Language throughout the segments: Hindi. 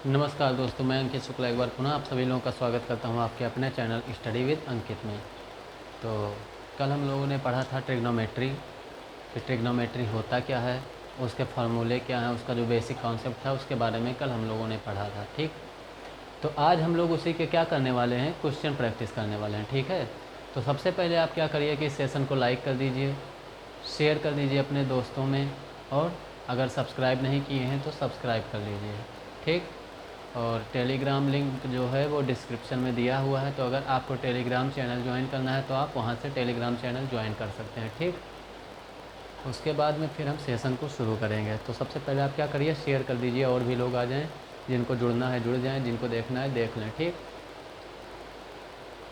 नमस्कार दोस्तों, मैं अंकित शुक्ला एक बार पुनः आप सभी लोगों का स्वागत करता हूं आपके अपने चैनल स्टडी विद अंकित में। तो कल हम लोगों ने पढ़ा था ट्रिग्नोमेट्री कि ट्रिग्नोमेट्री होता क्या है, उसके फार्मूले क्या हैं, उसका जो बेसिक कॉन्सेप्ट था उसके बारे में कल हम लोगों ने पढ़ा था। ठीक, तो आज हम लोग उसी के क्या करने वाले हैं, क्वेश्चन प्रैक्टिस करने वाले हैं। ठीक है, तो सबसे पहले आप क्या करिए कि इस सेशन को लाइक कर दीजिए, शेयर कर दीजिए अपने दोस्तों में, और अगर सब्सक्राइब नहीं किए हैं तो सब्सक्राइब कर लीजिए। ठीक, और टेलीग्राम लिंक जो है वो डिस्क्रिप्शन में दिया हुआ है, तो अगर आपको टेलीग्राम चैनल ज्वाइन करना है तो आप वहाँ से टेलीग्राम चैनल ज्वाइन कर सकते हैं। ठीक, उसके बाद में फिर हम सेशन को शुरू करेंगे। तो सबसे पहले आप क्या करिए, शेयर कर दीजिए और भी लोग आ जाएं, जिनको जुड़ना है जुड़ जाएं, जिनको देखना है देख लें। ठीक,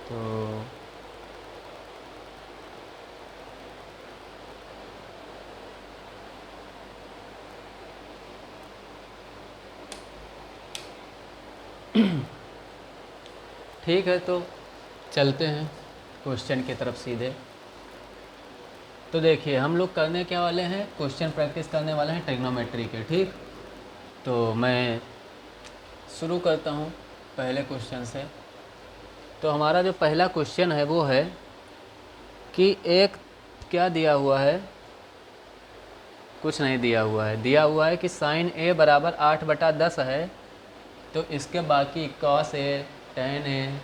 तो ठीक है, तो चलते हैं क्वेश्चन की तरफ सीधे। तो देखिए हम लोग करने क्या वाले हैं, क्वेश्चन प्रैक्टिस करने वाले हैं ट्रिग्नोमेट्री के। ठीक, तो मैं शुरू करता हूँ पहले क्वेश्चन से। तो हमारा जो पहला क्वेश्चन है वो है कि एक क्या दिया हुआ है, कुछ नहीं दिया हुआ है, दिया हुआ है कि साइन ए बराबर 8/10 है। तो इसके बाकी cos A, tan A,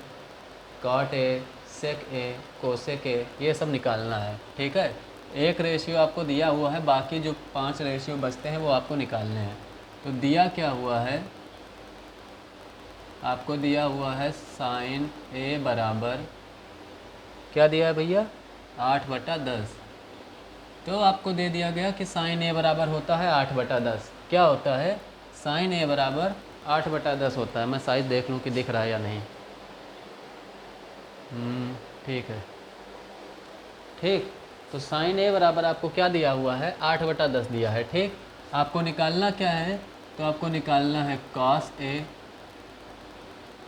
cot A, sec A, cosec A, ये सब निकालना है। ठीक है, एक रेशियो आपको दिया हुआ है, बाकी जो 5 रेशियो बचते हैं वो आपको निकालने हैं। तो दिया क्या हुआ है, आपको दिया हुआ है साइन ए बराबर क्या दिया है भैया, 8/10। तो आपको दे दिया गया कि साइन ए बराबर होता है 8/10। क्या होता है, साइन ए बराबर 8/10 होता है। मैं साइज देख लूँ कि दिख रहा है या नहीं। ठीक है, ठीक। तो साइन ए बराबर आपको क्या दिया हुआ है, 8/10 दिया है। ठीक, आपको निकालना क्या है, तो आपको निकालना है cos A,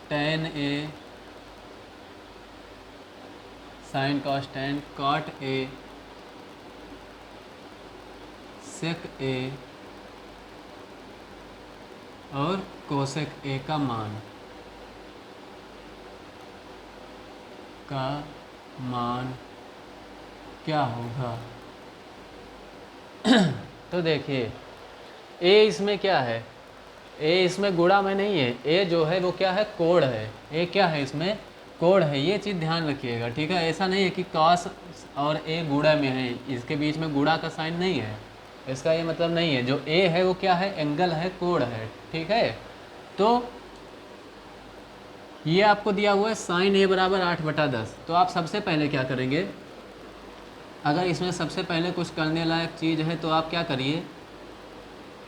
tan A, sine cos tan, cot A, sec A और कोसेक ए का मान क्या होगा। तो देखिए ए इसमें क्या है, ए इसमें गुणा में नहीं है, ए जो है वो क्या है, कोण है। ए क्या है, इसमें कोण है, ये चीज़ ध्यान रखिएगा। ठीक है, ऐसा नहीं है कि कॉस और ए गुणा में है, इसके बीच में गुणा का साइन नहीं है, इसका ये मतलब नहीं है। जो ए है वो क्या है, एंगल है, कोण है। ठीक है, तो ये आपको दिया हुआ है साइन ए बराबर 8/10। तो आप सबसे पहले क्या करेंगे, अगर इसमें सबसे पहले कुछ करने लायक चीज़ है तो आप क्या करिए,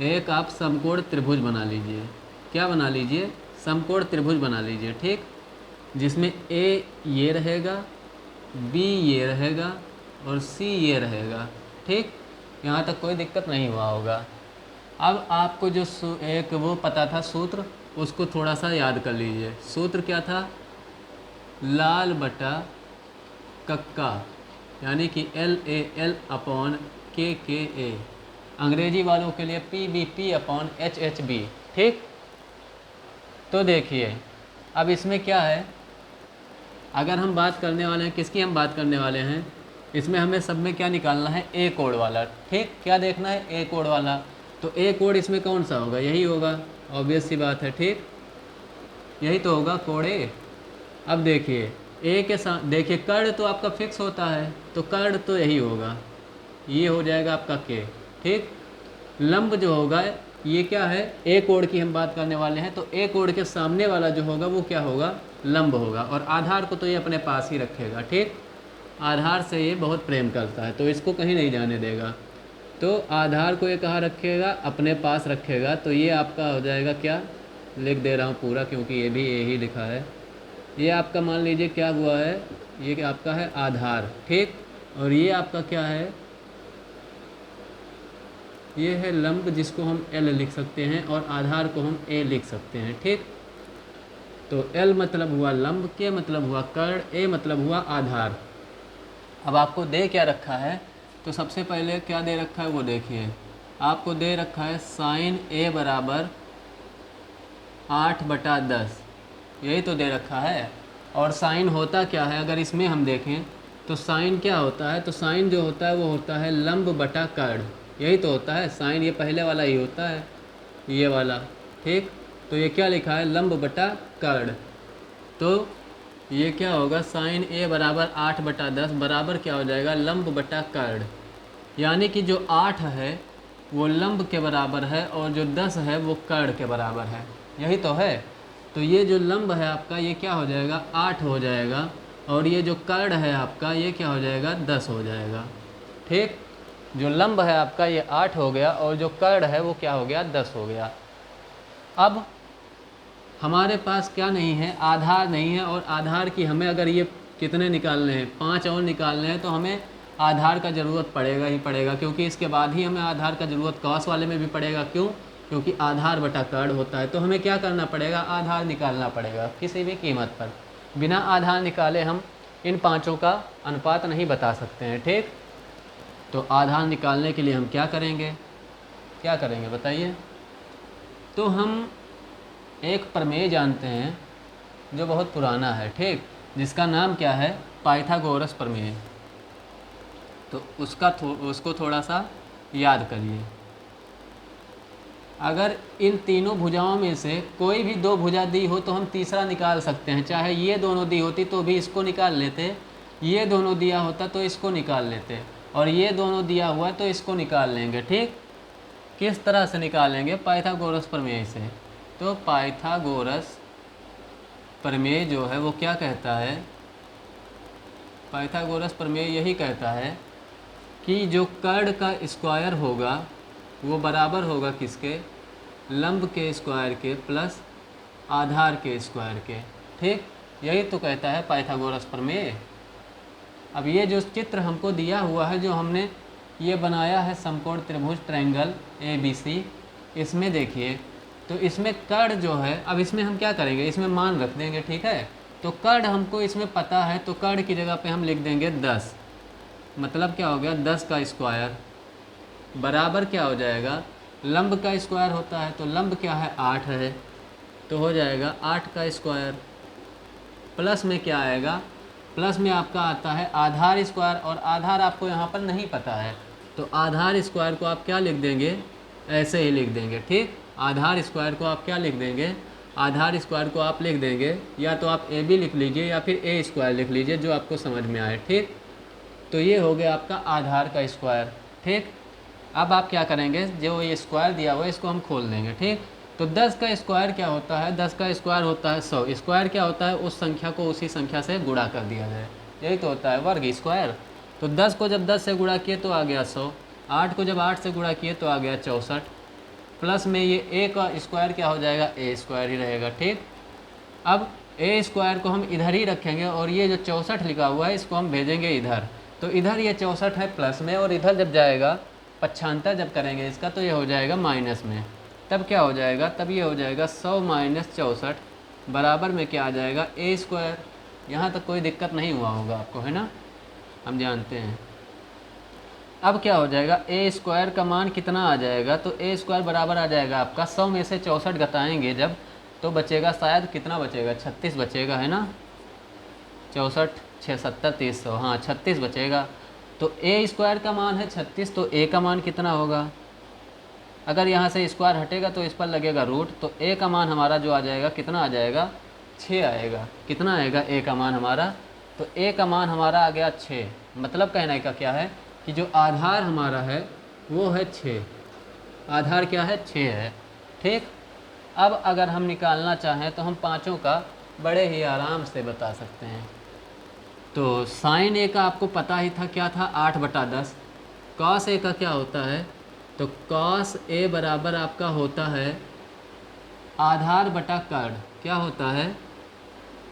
एक आप समकोण त्रिभुज बना लीजिए। क्या बना लीजिए, समकोण त्रिभुज बना लीजिए। ठीक, जिसमें ए ये रहेगा, बी ये रहेगा और सी ये रहेगा। ठीक, यहाँ तक कोई दिक्कत नहीं हुआ होगा। अब आपको जो एक वो पता था सूत्र, उसको थोड़ा सा याद कर लीजिए। सूत्र क्या था, लाल बटा कक्का, यानी कि LAL/KKA, अंग्रेजी वालों के लिए PBP/HHB। ठीक, तो देखिए अब इसमें क्या है, अगर हम बात करने वाले हैं, किसकी हम बात करने वाले हैं, इसमें हमें सब में क्या निकालना है, ए कोड वाला। ठीक, क्या देखना है, ए कोड वाला। तो ए कोड इसमें कौन सा होगा, यही होगा, ऑब्वियस सी बात है। ठीक, यही तो होगा कोड ए। अब देखिए ए के साथ देखिए कर्ण तो आपका फिक्स होता है, तो कर्ण तो यही होगा, ये हो जाएगा आपका के। ठीक, लंब जो होगा ये क्या है, ए कोड की हम बात करने वाले हैं, तो ए कोड के सामने वाला जो होगा वो क्या होगा, लंब होगा। और आधार को तो ये अपने पास ही रखेगा। ठीक, आधार से ये बहुत प्रेम करता है, तो इसको कहीं नहीं जाने देगा। तो आधार को ये कहाँ रखेगा, अपने पास रखेगा। तो ये आपका हो जाएगा क्या, लिख दे रहा हूँ पूरा क्योंकि ये भी यही लिखा है। ये आपका मान लीजिए क्या हुआ है, ये आपका है आधार। ठीक, और ये आपका क्या है, ये है लंब, जिसको हम L लिख सकते हैं और आधार को हम A लिख सकते हैं। ठीक, तो L मतलब हुआ लंब, K मतलब हुआ कर्ण, A मतलब हुआ आधार। अब आपको दे क्या रखा है, तो सबसे पहले क्या दे रखा है वो देखिए, आपको दे रखा है साइन A बराबर 8/10, यही तो दे रखा है। और साइन होता क्या है, अगर इसमें हम देखें तो साइन क्या होता है, तो साइन जो होता है वो होता है लंब बटा कर्ण, यही तो होता है साइन, ये पहले वाला ही होता है, ये वाला, ठीक। तो ये क्या लिखा है, लंब बटा कर्ण। तो ये क्या होगा, साइन ए बराबर 8/10 बराबर क्या हो जाएगा, लंब बटा कर्ण। यानी कि जो 8 है वो लंब के बराबर है और जो 10 है वो कर्ण के बराबर है, यही तो है। तो ये जो लंब है आपका ये क्या हो जाएगा, 8 हो जाएगा, और ये जो कर्ण है आपका ये क्या हो जाएगा, 10 हो जाएगा, ठीक। जो लंब है आपका ये 8 हो गया और जो कर्ण है वो क्या हो गया, 10 हो गया। अब हमारे पास क्या नहीं है, आधार नहीं है, और आधार की हमें अगर ये कितने निकालने हैं, 5 और निकालने हैं, तो हमें आधार का ज़रूरत पड़ेगा ही पड़ेगा, क्योंकि इसके बाद ही हमें आधार का ज़रूरत कॉस वाले में भी पड़ेगा। क्यों, क्योंकि आधार बटा कर्ण होता है। तो हमें क्या करना पड़ेगा, आधार निकालना पड़ेगा किसी भी कीमत पर। बिना आधार निकाले हम इन पाँचों का अनुपात नहीं बता सकते हैं, ठीक। तो आधार निकालने के लिए हम क्या करेंगे, क्या करेंगे बताइए। तो हम एक प्रमेय जानते हैं जो बहुत पुराना है, ठीक, जिसका नाम क्या है, पाइथागोरस प्रमेय। तो उसको थोड़ा सा याद करिए। अगर इन तीनों भुजाओं में से कोई भी दो भुजा दी हो तो हम तीसरा निकाल सकते हैं। चाहे ये दोनों दी होती तो भी इसको निकाल लेते, ये दोनों दिया होता तो इसको निकाल लेते, और ये दोनों दिया हुआ है तो इसको निकाल लेंगे, ठीक। किस तरह से निकालेंगे, पाइथागोरस प्रमेय से। तो पाइथागोरस प्रमेय जो है वो क्या कहता है, पाइथागोरस प्रमेय यही कहता है कि जो कर्ण का स्क्वायर होगा वो बराबर होगा किसके, लंब के स्क्वायर के प्लस आधार के स्क्वायर के, ठीक। यही तो कहता है पाइथागोरस प्रमेय। अब ये जो चित्र हमको दिया हुआ है, जो हमने ये बनाया है समकोण त्रिभुज ट्रायंगल ABC, इसमें देखिए तो इसमें कर्ण जो है, अब इसमें हम क्या करेंगे, इसमें मान रख देंगे, ठीक है। तो कर्ण हमको इसमें पता है, तो कर्ण की जगह पे हम लिख देंगे 10, मतलब क्या हो गया, 10 का स्क्वायर बराबर क्या हो जाएगा, लंब का स्क्वायर होता है, तो लंब क्या है, 8 है, तो हो जाएगा 8 का स्क्वायर, प्लस में क्या आएगा, प्लस में आपका आता है आधार स्क्वायर, और आधार आपको यहाँ पर नहीं पता है, तो आधार स्क्वायर को आप क्या लिख देंगे, ऐसे ही लिख देंगे, ठीक। आधार स्क्वायर को आप क्या लिख देंगे, आधार स्क्वायर को आप लिख देंगे, या तो आप AB लिख लीजिए या फिर A स्क्वायर लिख लीजिए, जो आपको समझ में आए, ठीक। तो ये हो गया आपका आधार का स्क्वायर, ठीक। अब आप क्या करेंगे, जो ये स्क्वायर दिया हुआ है इसको हम खोल देंगे, ठीक। तो 10 का स्क्वायर क्या होता है, 10 का स्क्वायर होता है 100। स्क्वायर क्या होता है, उस संख्या को उसी संख्या से गुणा कर दिया जाए, यही तो होता है वर्ग स्क्वायर। तो 10 को जब 10 से गुणा किए तो आ गया 100, 8 को जब 8 से गुणा किए तो आ गया 64, प्लस में ये A का स्क्वायर क्या हो जाएगा, A स्क्वायर ही रहेगा, ठीक। अब A स्क्वायर को हम इधर ही रखेंगे, और ये जो 64 लिखा हुआ है इसको हम भेजेंगे इधर, तो इधर ये 64 है प्लस में, और इधर जब जाएगा पक्षांतर जब करेंगे इसका तो ये हो जाएगा माइनस में, तब क्या हो जाएगा, तब ये हो जाएगा 100 माइनस 64 बराबर में क्या आ जाएगा, A स्क्वायर। यहाँ तक कोई दिक्कत नहीं हुआ होगा आपको, है ना, हम जानते हैं। अब क्या हो जाएगा, A स्क्वायर का मान कितना आ जाएगा, तो A स्क्वायर बराबर आ जाएगा आपका 100 में से 64 घटाएंगे जब, तो बचेगा शायद कितना बचेगा, 36 बचेगा, है ना, 64 6 70 300, हाँ 36 बचेगा। तो A स्क्वायर का मान है 36, तो A का मान कितना होगा, अगर यहाँ से स्क्वायर हटेगा तो इस पर लगेगा रूट, तो A का मान हमारा जो आ जाएगा कितना आ जाएगा, 6 आएगा। कितना आएगा A का मान हमारा, तो A का मान हमारा आ गया 6। मतलब कहने का क्या है कि जो आधार हमारा है वो है 6, आधार क्या है, 6 है, ठीक। अब अगर हम निकालना चाहें तो हम पाँचों का बड़े ही आराम से बता सकते हैं। तो साइन A का आपको पता ही था क्या था, 8/10। कॉस A का क्या होता है, तो कॉस A बराबर आपका होता है आधार बटा कर्ण, क्या होता है,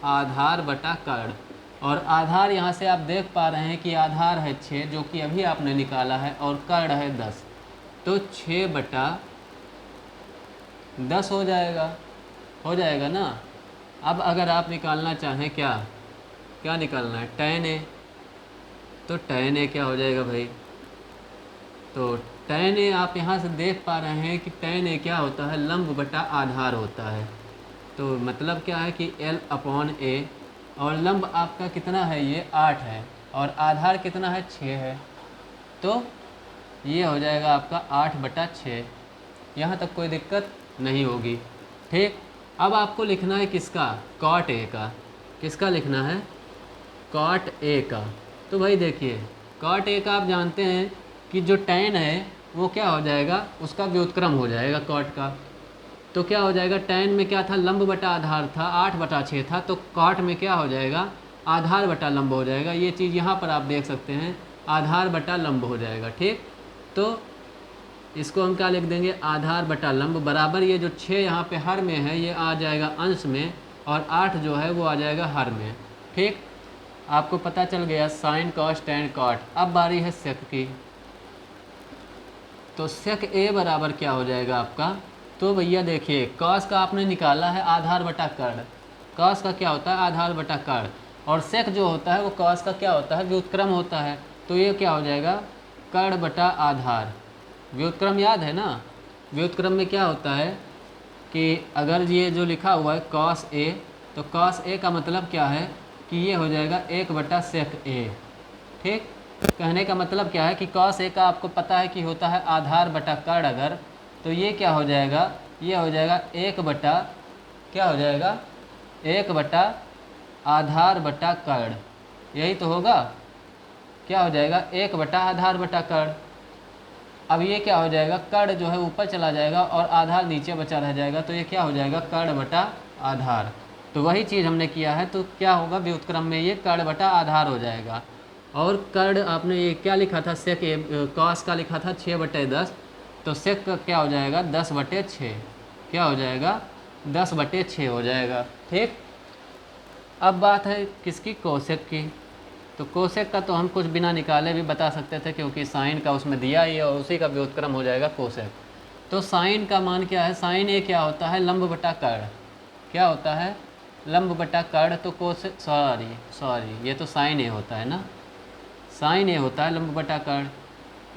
आधार बटा कर्ण। और आधार यहाँ से आप देख पा रहे हैं कि आधार है 6 जो कि अभी आपने निकाला है, और कर्ण है 10, तो 6/10 हो जाएगा ना। अब अगर आप निकालना चाहें क्या निकालना है, tan A, तो tan A क्या हो जाएगा भाई, तो tan A आप यहाँ से देख पा रहे हैं कि tan A क्या होता है, लंब बटा आधार होता है, तो मतलब क्या है कि L/A, और लंब आपका कितना है, ये 8 है, और आधार कितना है, 6 है। तो ये हो जाएगा आपका 8/6। यहाँ तक कोई दिक्कत नहीं होगी। ठीक, अब आपको लिखना है किसका, cot A का। किसका लिखना है, cot A का। तो भाई देखिए, cot A का आप जानते हैं कि जो tan है वो क्या हो जाएगा, उसका व्युत्क्रम हो जाएगा cot का। तो क्या हो जाएगा, tan में क्या था, लंब बटा आधार था, 8/6 था, तो cot में क्या हो जाएगा, आधार बटा लंब हो जाएगा। ये चीज़ यहाँ पर आप देख सकते हैं, आधार बटा लंब हो जाएगा। ठीक, तो इसको हम क्या लिख देंगे, आधार बटा लंब बराबर ये जो 6 यहाँ पे हर में है ये आ जाएगा अंश में, और 8 जो है वो आ जाएगा हर में। ठीक, आपको पता चल गया साइन कॉस टैन कॉट। अब बारी है सेक की। तो सेक ए बराबर क्या हो जाएगा आपका, तो भैया देखिए कॉस का आपने निकाला है आधार बटा कर्ण। कॉस का क्या होता है, आधार बटा कर्ण, और सेक जो होता है वो कॉस का क्या होता है, व्युत्क्रम होता है। तो ये क्या हो जाएगा, कर्ण बटा आधार। व्युत्क्रम याद है ना, व्युत्क्रम में क्या होता है कि अगर ये जो लिखा हुआ है कॉस ए, तो कॉस ए का मतलब क्या है कि ये हो जाएगा 1/सेक ए। ठीक, कहने का मतलब क्या है कि कॉस ए का आपको पता है कि होता है आधार बटा कर्ण अगर, तो ये क्या हो जाएगा, ये हो जाएगा 1 क्या हो जाएगा, 1/आधार बटा कर्ण। यही तो होगा, क्या हो जाएगा, 1/आधार बटा कर्ण। अब ये क्या हो जाएगा, कर्ण जो है ऊपर चला जाएगा और आधार नीचे बचा रह जाएगा, तो ये क्या हो जाएगा, कर्ण बटा आधार। तो वही चीज़ हमने किया है, तो क्या होगा व्युत्क्रम में ये कर्ण बटा आधार हो जाएगा। और कर्ण आपने ये क्या लिखा था, सेक कॉस का लिखा था 6/10, तो सेक का क्या हो जाएगा, 10/6। क्या हो जाएगा, 10/6 हो जाएगा। ठीक, अब बात है किसकी, कोसेक की। तो कोसेक का तो हम कुछ बिना निकाले भी बता सकते थे, क्योंकि साइन का उसमें दिया ही है और उसी का व्युत्क्रम हो जाएगा कोसेक। तो साइन का मान क्या है, साइन ए क्या होता है, लंब बटा कर्ण। क्या होता है, लंब बटा कर्ण। तो कोसेक, सॉरी ये तो साइन ए होता है ना, साइन ए होता है लंब बटा कर्ण,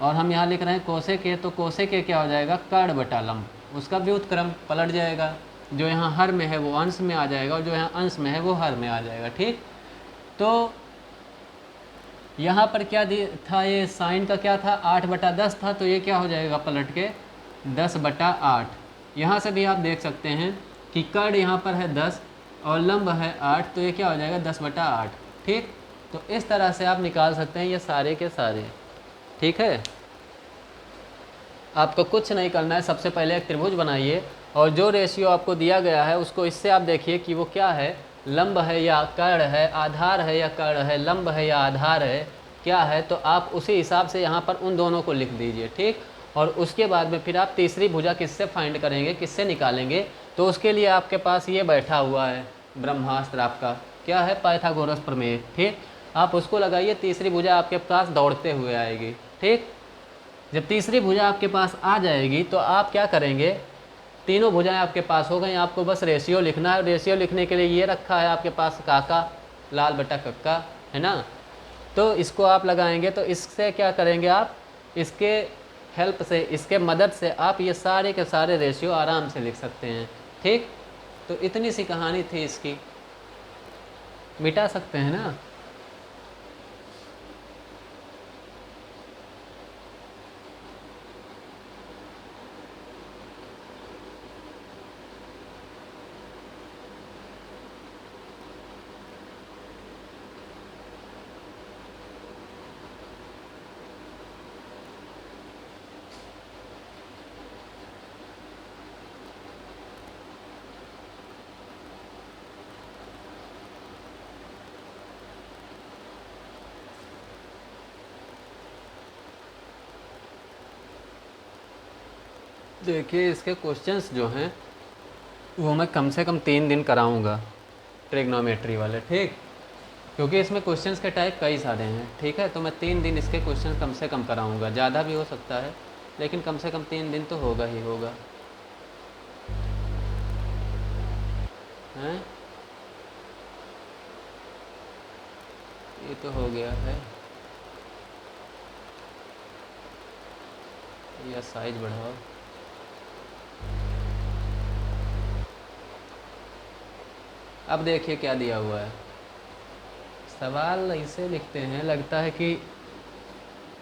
और हम यहाँ लिख रहे हैं कोसेक ए। तो कोसेक ए क्या हो जाएगा, कर्ण बटा लंब, उसका व्युत्क्रम पलट जाएगा। जो यहाँ हर में है वो अंश में आ जाएगा, और जो यहाँ अंश में है वो हर में आ जाएगा। ठीक, तो यहाँ पर क्या था, ये साइन का क्या था, 8/10 था, तो ये क्या हो जाएगा पलट के 10/8। यहाँ से भी आप देख सकते हैं कि कर्ण यहाँ पर है 10 और लंब है 8, तो ये क्या हो जाएगा 10/8। ठीक, तो इस तरह से आप निकाल सकते हैं ये सारे के सारे। ठीक है, आपको कुछ नहीं करना है, सबसे पहले एक त्रिभुज बनाइए, और जो रेशियो आपको दिया गया है उसको इससे आप देखिए कि वो क्या है, लंब है या कर्ण है, आधार है या कर्ण है, लंब है या आधार है, क्या है। तो आप उसी हिसाब से यहाँ पर उन दोनों को लिख दीजिए। ठीक, और उसके बाद में फिर आप तीसरी भुजा किससे फाइंड करेंगे, किससे निकालेंगे, तो उसके लिए आपके पास ये बैठा हुआ है ब्रह्मास्त्र, आपका क्या है, पाइथागोरस प्रमेय। ठीक, आप उसको लगाइए, तीसरी भुजा आपके पास दौड़ते हुए आएगी। ठीक, जब तीसरी भुजा आपके पास आ जाएगी तो आप क्या करेंगे, तीनों भुजाएं आपके पास हो गई, आपको बस रेशियो लिखना है। रेशियो लिखने के लिए ये रखा है आपके पास काका, लाल बटा कक्का, है ना। तो इसको आप लगाएंगे, तो इससे क्या करेंगे आप, इसके हेल्प से, इसके मदद से आप ये सारे के सारे रेशियो आराम से लिख सकते हैं। ठीक, तो इतनी सी कहानी थी इसकी, मिटा सकते हैं ना। देखिए इसके क्वेश्चंस जो हैं वो मैं कम से कम 3 दिन कराऊंगा, ट्रिग्नोमेट्री वाले। ठीक, क्योंकि इसमें क्वेश्चंस के टाइप कई सारे हैं। ठीक है, तो मैं 3 दिन इसके क्वेश्चंस कम से कम कराऊंगा, ज़्यादा भी हो सकता है, लेकिन कम से कम 3 दिन तो होगा ही होगा। हैं, ये तो हो गया है, या साइज बढ़ाओ। अब देखिए क्या दिया हुआ है, सवाल इसे लिखते हैं, लगता है कि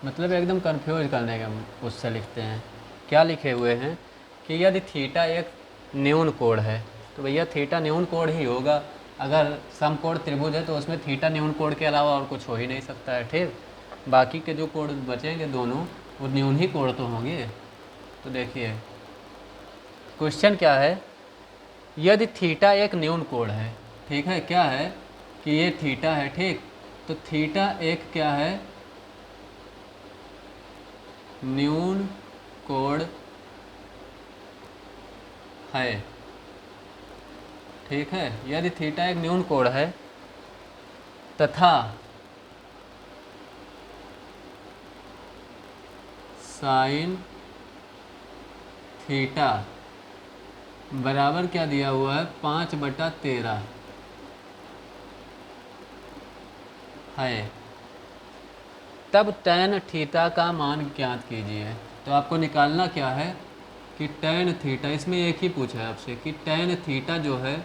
मतलब एकदम कंफ्यूज करने का उससे लिखते हैं। क्या लिखे हुए हैं कि यदि थीटा एक न्यून कोण है, तो भैया थीटा न्यून कोण ही होगा। अगर समकोण त्रिभुज है तो उसमें थीटा न्यून कोण के अलावा और कुछ हो ही नहीं सकता है, ठीक। बाकी के जो कोण बचेंगे दोनों, वो न्यून ही कोण तो होंगे। तो देखिए क्वेश्चन क्या है, यदि थीटा एक न्यून कोण है, ठीक है, क्या है कि ये थीटा है, ठीक, तो थीटा एक क्या है, न्यून कोण है, ठीक है। यदि थीटा एक न्यून कोण है तथा साइन थीटा बराबर क्या दिया हुआ है, 5/13 है, तब tan थीटा का मान ज्ञात कीजिए। तो आपको निकालना क्या है कि tan थीटा, इसमें एक ही पूछा है आपसे कि tan थीटा जो है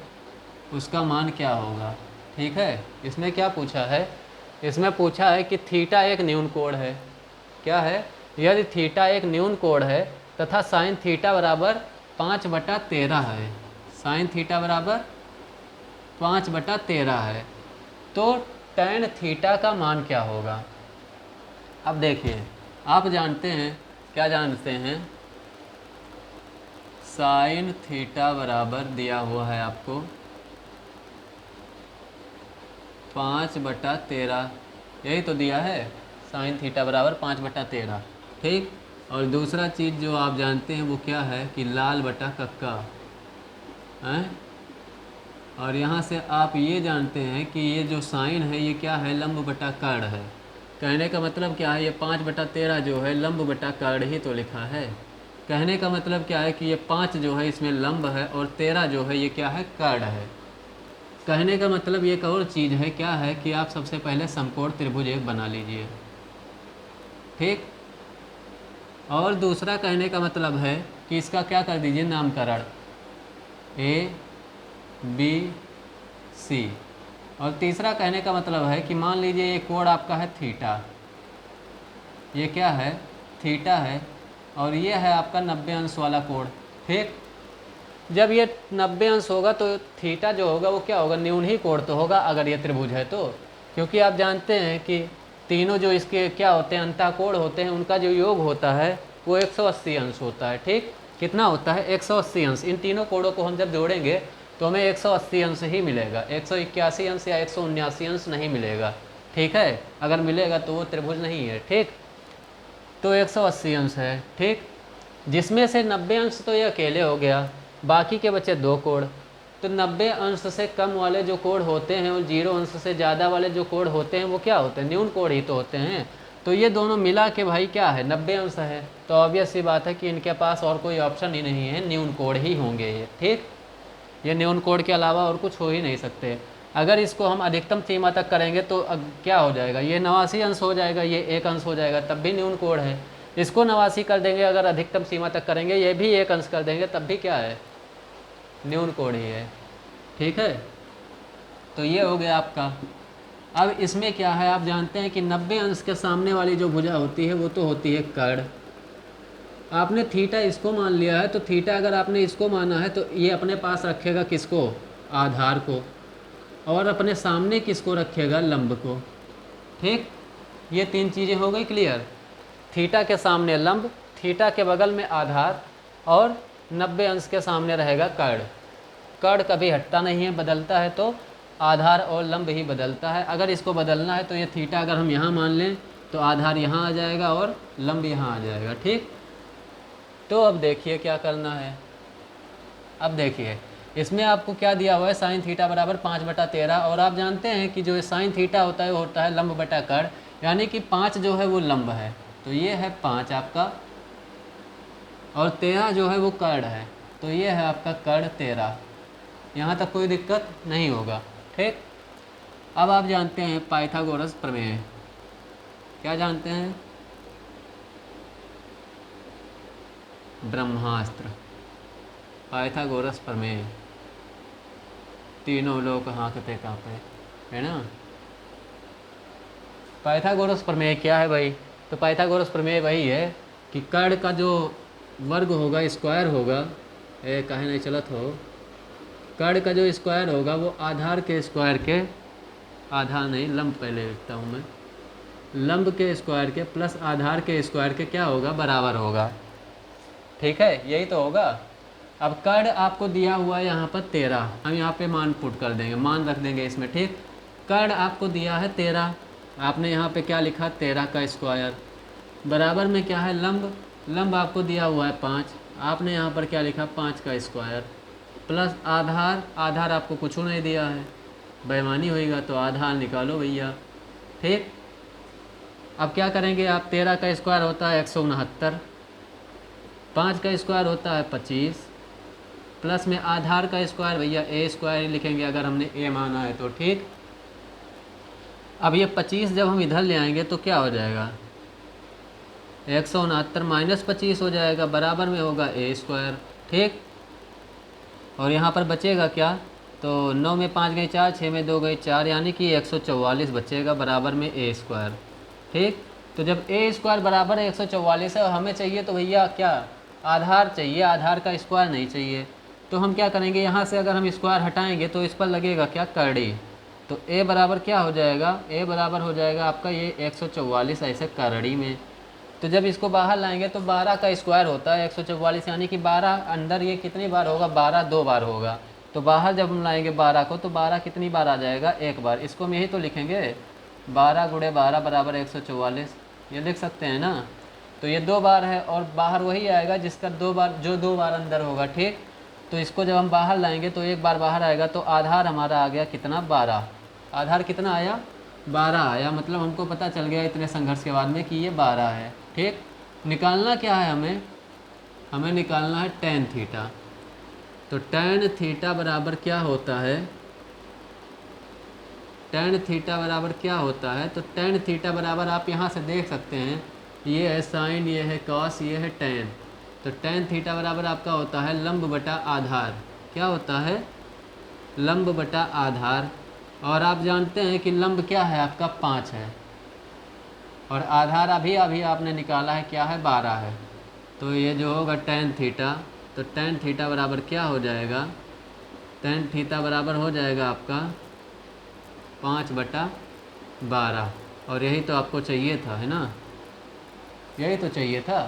उसका मान क्या होगा, ठीक है। इसमें क्या पूछा है, इसमें पूछा है कि थीटा एक न्यून कोण है, क्या है, यदि थीटा एक न्यून कोण है तथा साइन थीटा बराबर 5/13 है, साइन थीटा बराबर 5/13 है, तो tan थीटा का मान क्या होगा। अब देखिए आप जानते हैं, क्या जानते हैं, साइन थीटा बराबर दिया हुआ है आपको 5/13, यही तो दिया है, साइन थीटा बराबर 5/13, ठीक। और दूसरा चीज़ जो आप जानते हैं वो क्या है कि लाल बटा कक्का है। और यहाँ से आप ये जानते हैं कि ये जो साइन है ये क्या है, लंब बटा कर्ण है। कहने का मतलब क्या है, ये 5/13 जो है लंब बटा कर्ण ही तो लिखा है। कहने का मतलब क्या है कि ये 5 जो है इसमें लंब है और 13 जो है ये क्या है, कर्ण है। कहने का मतलब ये एक और चीज़ है, क्या है कि आप सबसे पहले समकोण त्रिभुज एक बना लीजिए, ठीक। और दूसरा कहने का मतलब है कि इसका क्या कर दीजिए, नामकरण ए बी सी। और तीसरा कहने का मतलब है कि मान लीजिए ये कोण आपका है थीटा, ये क्या है, थीटा है, और ये है आपका 90 अंश वाला कोण, ठीक। जब ये 90 अंश होगा तो थीटा जो होगा वो क्या होगा, न्यून ही कोण तो होगा अगर ये त्रिभुज है तो, क्योंकि आप जानते हैं कि तीनों जो इसके क्या होते हैं, अंतःकोण होते हैं, उनका जो योग होता है वो 180 अंश होता है, ठीक। कितना होता है, 180 अंश। इन तीनों कोणों को हम जब जोड़ेंगे तो हमें 180 अंश ही मिलेगा, 181 अंश या 179 अंश नहीं मिलेगा, ठीक है। अगर मिलेगा तो वो त्रिभुज नहीं है, ठीक। तो 180 अंश है, ठीक, जिसमें से 90 अंश तो ये अकेले हो गया, बाकी के बचे दो कोण। तो 90 अंश से कम वाले जो कोण होते हैं और 0 अंश से ज़्यादा वाले जो कोण होते हैं वो क्या होते हैं, न्यून कोण ही तो होते हैं। तो ये दोनों मिला के भाई क्या है, 90 अंश है। तो ऑब्वियस सी बात है कि इनके पास और कोई ऑप्शन ही नहीं है, न्यून कोण ही होंगे ये, ठीक। ये न्यून कोण के अलावा और कुछ हो ही नहीं सकते। अगर इसको हम अधिकतम सीमा तक करेंगे तो क्या हो जाएगा, ये 89 अंश हो जाएगा, ये 1 अंश हो जाएगा, तब भी न्यून कोण है। इसको 89 कर देंगे अगर अधिकतम सीमा तक करेंगे, ये भी 1 अंश कर देंगे, तब भी क्या है, न्यून कोण ही है, ठीक है। तो ये हो गया आपका। अब इसमें क्या है, आप जानते हैं कि 90 अंश के सामने वाली जो भुजा होती है वो तो होती है कर्ण। आपने थीटा इसको मान लिया है, तो थीटा अगर आपने इसको माना है तो ये अपने पास रखेगा किसको, आधार को, और अपने सामने किसको रखेगा, लंब को, ठीक। ये तीन चीज़ें हो गई क्लियर। थीटा के सामने लंब, थीटा के बगल में आधार, और 90 अंश के सामने रहेगा कर्ण। कर्ण कभी हटता नहीं है, बदलता है तो आधार और लंब ही बदलता है। अगर इसको बदलना है तो ये थीटा अगर हम यहाँ मान लें तो आधार यहाँ आ जाएगा और लंब यहाँ आ जाएगा, ठीक। तो अब देखिए क्या करना है। अब देखिए इसमें आपको क्या दिया हुआ है, साइन थीटा बराबर 5/13, और आप जानते हैं कि जो साइन थीटा होता है वो होता है लंब बटा कर्ण, यानी कि 5 जो है वो लंब है, तो ये है 5 आपका, और 13 जो है वो कर्ण है, तो ये है आपका कर्ण 13। यहाँ तक कोई दिक्कत नहीं होगा, ठीक। अब आप जानते हैं पाइथागोरस प्रमेय, क्या जानते हैं, ब्रह्मास्त्र, पाइथागोरस प्रमेय। तीनों लोग हाँकते काँपे, है ना। पाइथागोरस प्रमेय क्या है भाई? तो पाइथागोरस प्रमेय वही है कि कर्ण का जो वर्ग होगा, स्क्वायर होगा, काहे नहीं चलत हो, कर्ण का जो स्क्वायर होगा वो आधार के स्क्वायर के, आधार नहीं लंब पहले लिखता हूँ मैं, लंब के स्क्वायर के प्लस आधार के स्क्वायर के क्या होगा, बराबर होगा। ठीक है, यही तो होगा। अब कर्ण आपको दिया हुआ है यहाँ पर 13, हम यहाँ पे मान पुट कर देंगे, मान रख देंगे इसमें। ठीक, कर्ण आपको दिया है 13, आपने यहाँ पे क्या लिखा, 13 का स्क्वायर, बराबर में क्या है, लंब, लंब आपको दिया हुआ है 5, आपने यहाँ पर क्या लिखा, 5 का स्क्वायर, प्लस आधार, आधार आपको कुछ नहीं दिया है, बेईमानी होएगा तो आधार निकालो भैया। ठीक, अब क्या करेंगे आप, 13 का स्क्वायर होता है 169, 5 का स्क्वायर होता है 25, प्लस में आधार का स्क्वायर, भैया ए स्क्वायर ही लिखेंगे अगर हमने ए माना है तो। ठीक, अब ये 25 जब हम इधर ले आएंगे तो क्या हो जाएगा, 169 माइनस 25 हो जाएगा, बराबर में होगा ए स्क्वायर। ठीक, और यहाँ पर बचेगा क्या, तो 9 में 5 गए 4, 6 में 2 गए 4, यानी कि 144 बचेगा, बराबर में ए स्क्वायर। ठीक, तो जब ए स्क्वायर बराबर है 144 है और हमें चाहिए तो भैया क्या, आधार चाहिए, आधार का स्क्वायर नहीं चाहिए। तो हम क्या करेंगे, यहाँ से अगर हम स्क्वायर हटाएंगे तो इस पर लगेगा क्या, करड़ी, तो ए बराबर क्या हो जाएगा, ए बराबर हो जाएगा आपका ये 144 ऐसे करड़ी में। तो जब इसको बाहर लाएंगे तो 12 का स्क्वायर होता है 144, यानी कि 12 अंदर ये कितनी बार होगा, 12 2 बार होगा। तो बाहर जब हम लाएंगे 12 को तो 12 कितनी बार आ जाएगा, एक बार। इसको हम यही तो लिखेंगे, 12 गुणे 12 बराबर 144, ये लिख सकते हैं ना। तो ये 2 बार है और बाहर वही आएगा जिसका 2 बार, जो 2 बार अंदर होगा। ठीक, तो इसको जब हम बाहर लाएंगे तो एक बार बाहर आएगा, तो आधार हमारा आ गया कितना, 12, आधार कितना आया, 12 आया। मतलब हमको पता चल गया इतने संघर्ष के बाद में कि ये 12 है। ठीक, निकालना क्या है हमें, हमें निकालना है tan थीटा। तो tan थीटा बराबर क्या होता है, tan थीटा बराबर क्या होता है, तो tan थीटा बराबर आप यहाँ से देख सकते हैं, ये है साइन, ये है कॉस, ये है tan। तो tan थीटा बराबर आपका होता है लंब बटा आधार, क्या होता है, लंब बटा आधार। और आप जानते हैं कि लंब क्या है आपका, 5 है, और आधार अभी अभी आपने निकाला है क्या है, 12 है। तो ये जो होगा tan थीटा, तो tan थीटा बराबर क्या हो जाएगा, tan थीटा बराबर हो जाएगा आपका 5/12, और यही तो आपको चाहिए था, है ना, यही तो चाहिए था।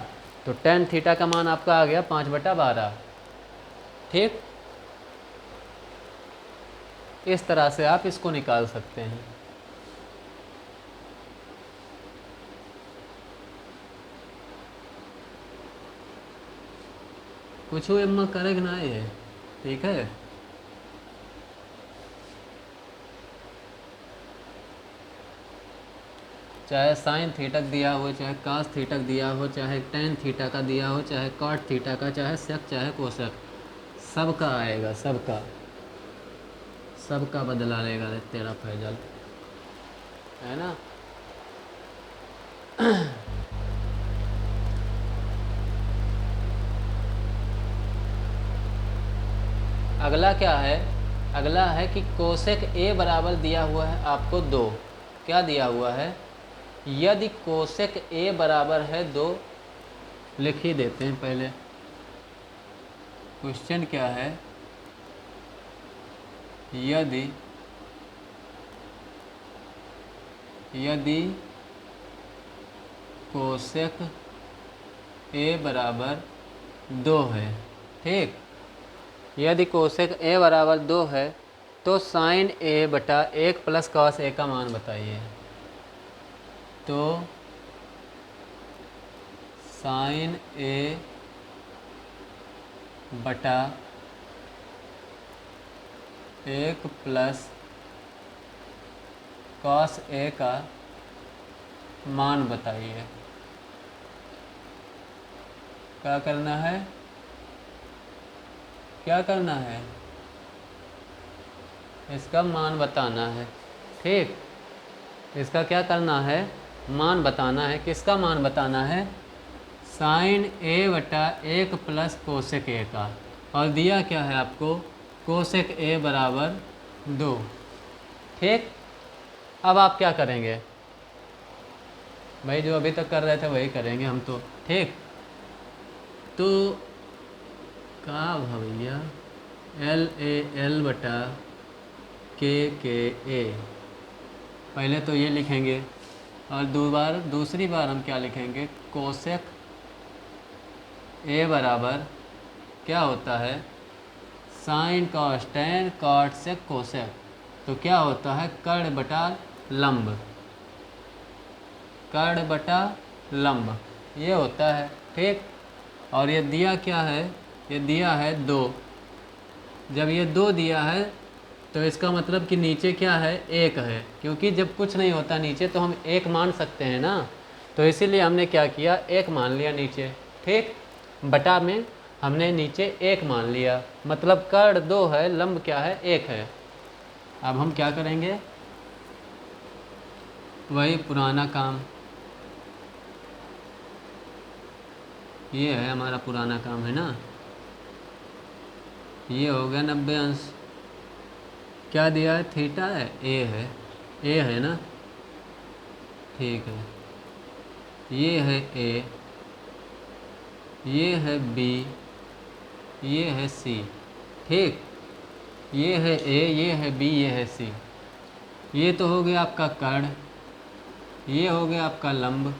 तो tan थीटा का मान आपका आ गया 5/12। ठीक, इस तरह से आप इसको निकाल सकते हैं। कुछ एम्मा करे ना ये, ठीक है। चाहे साइन थीटा दिया हो, चाहे कास थीटा दिया हो, चाहे tan थीटा का दिया हो, चाहे कॉट थीटा का, चाहे सेक, चाहे कोसेक, सबका आएगा, सबका, सबका बदला लेगा तेरा फैजल, है ना। अगला क्या है, अगला है कि कोसेक ए बराबर दिया हुआ है आपको 2, क्या दिया हुआ है, यदि कोसेक ए बराबर है 2, लिख ही देते हैं पहले, क्वेश्चन क्या है, यदि कोसेक ए बराबर 2 है। ठीक, यदि कोसेक ए बराबर 2 है तो साइन ए बटा 1 प्लस कॉस ए का मान बताइए। तो साइन ए बटा 1 प्लस कॉस ए का मान बताइए। क्या करना है, क्या करना है, इसका मान बताना है। ठीक, इसका क्या करना है, मान बताना है। किसका मान बताना है, साइन ए बटा 1 प्लस कोसेक ए का, और दिया क्या है आपको, कोसेक ए बराबर 2। ठीक, अब आप क्या करेंगे भाई, जो अभी तक कर रहे थे वही करेंगे हम तो। ठीक, तो का भैया LAL बटा KKA, पहले तो ये लिखेंगे और दूसरी बार हम क्या लिखेंगे, कोसेक A बराबर क्या होता है, sine cos tan cot sec cosec. तो क्या होता है, कर्ण बटा लंब, कर्ण बटा लंब ये होता है। ठीक, और ये दिया क्या है, ये दिया है 2। जब ये 2 दिया है तो इसका मतलब कि नीचे क्या है, 1 है, क्योंकि जब कुछ नहीं होता नीचे तो हम 1 मान सकते हैं ना, तो इसीलिए हमने क्या किया, 1 मान लिया नीचे। ठीक, बटा में हमने नीचे 1 मान लिया, मतलब कर्ण 2 है, लंब क्या है, 1 है। अब हम क्या करेंगे, वही पुराना काम, ये है हमारा पुराना काम है ना। ये हो गया 90 अंश, क्या दिया है, थीटा है, ए है ना। ठीक है, ये है ए, ये है बी, ये है सी। ठीक, ये है ए, ये है बी, ये है सी। ये तो हो गया आपका कर्ण, ये हो गया आपका लंब,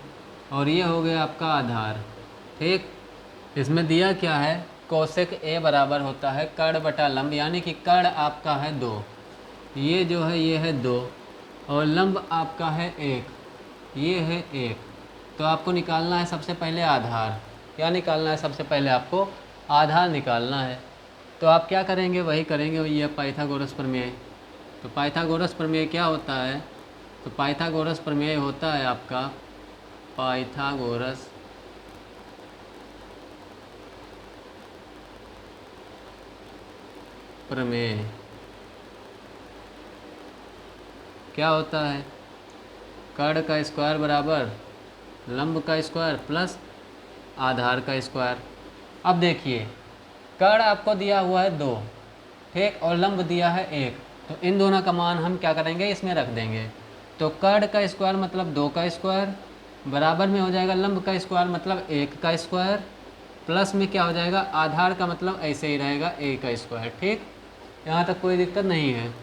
और ये हो गया आपका आधार। ठीक, इसमें दिया क्या है, कोसेक ए बराबर होता है कर्ण बटा लंब, यानी कि कर्ण आपका है 2, ये जो है ये है 2, और लंब आपका है 1, ये है 1। तो आपको निकालना है सबसे पहले आधार। क्या निकालना है, सबसे पहले आपको आधार निकालना है। तो आप क्या करेंगे, वही करेंगे, ये पाइथागोरस प्रमेय। तो पाइथागोरस प्रमेय क्या होता है, तो पाइथागोरस प्रमेय होता है आपका पाइथागोरस प्रमेय। क्या होता है, कर्ण का स्क्वायर बराबर लंब का स्क्वायर प्लस आधार का स्क्वायर। अब देखिए, कर्ण आपको दिया हुआ है 2, ठीक, और लंब दिया है 1, तो इन दोनों का मान हम क्या करेंगे, इसमें रख देंगे। तो कर्ण का स्क्वायर मतलब 2 का स्क्वायर, बराबर में हो जाएगा लंब का स्क्वायर मतलब 1 का स्क्वायर, प्लस में क्या हो जाएगा, आधार का मतलब ऐसे ही रहेगा a का स्क्वायर। ठीक, यहाँ तक कोई दिक्कत नहीं है।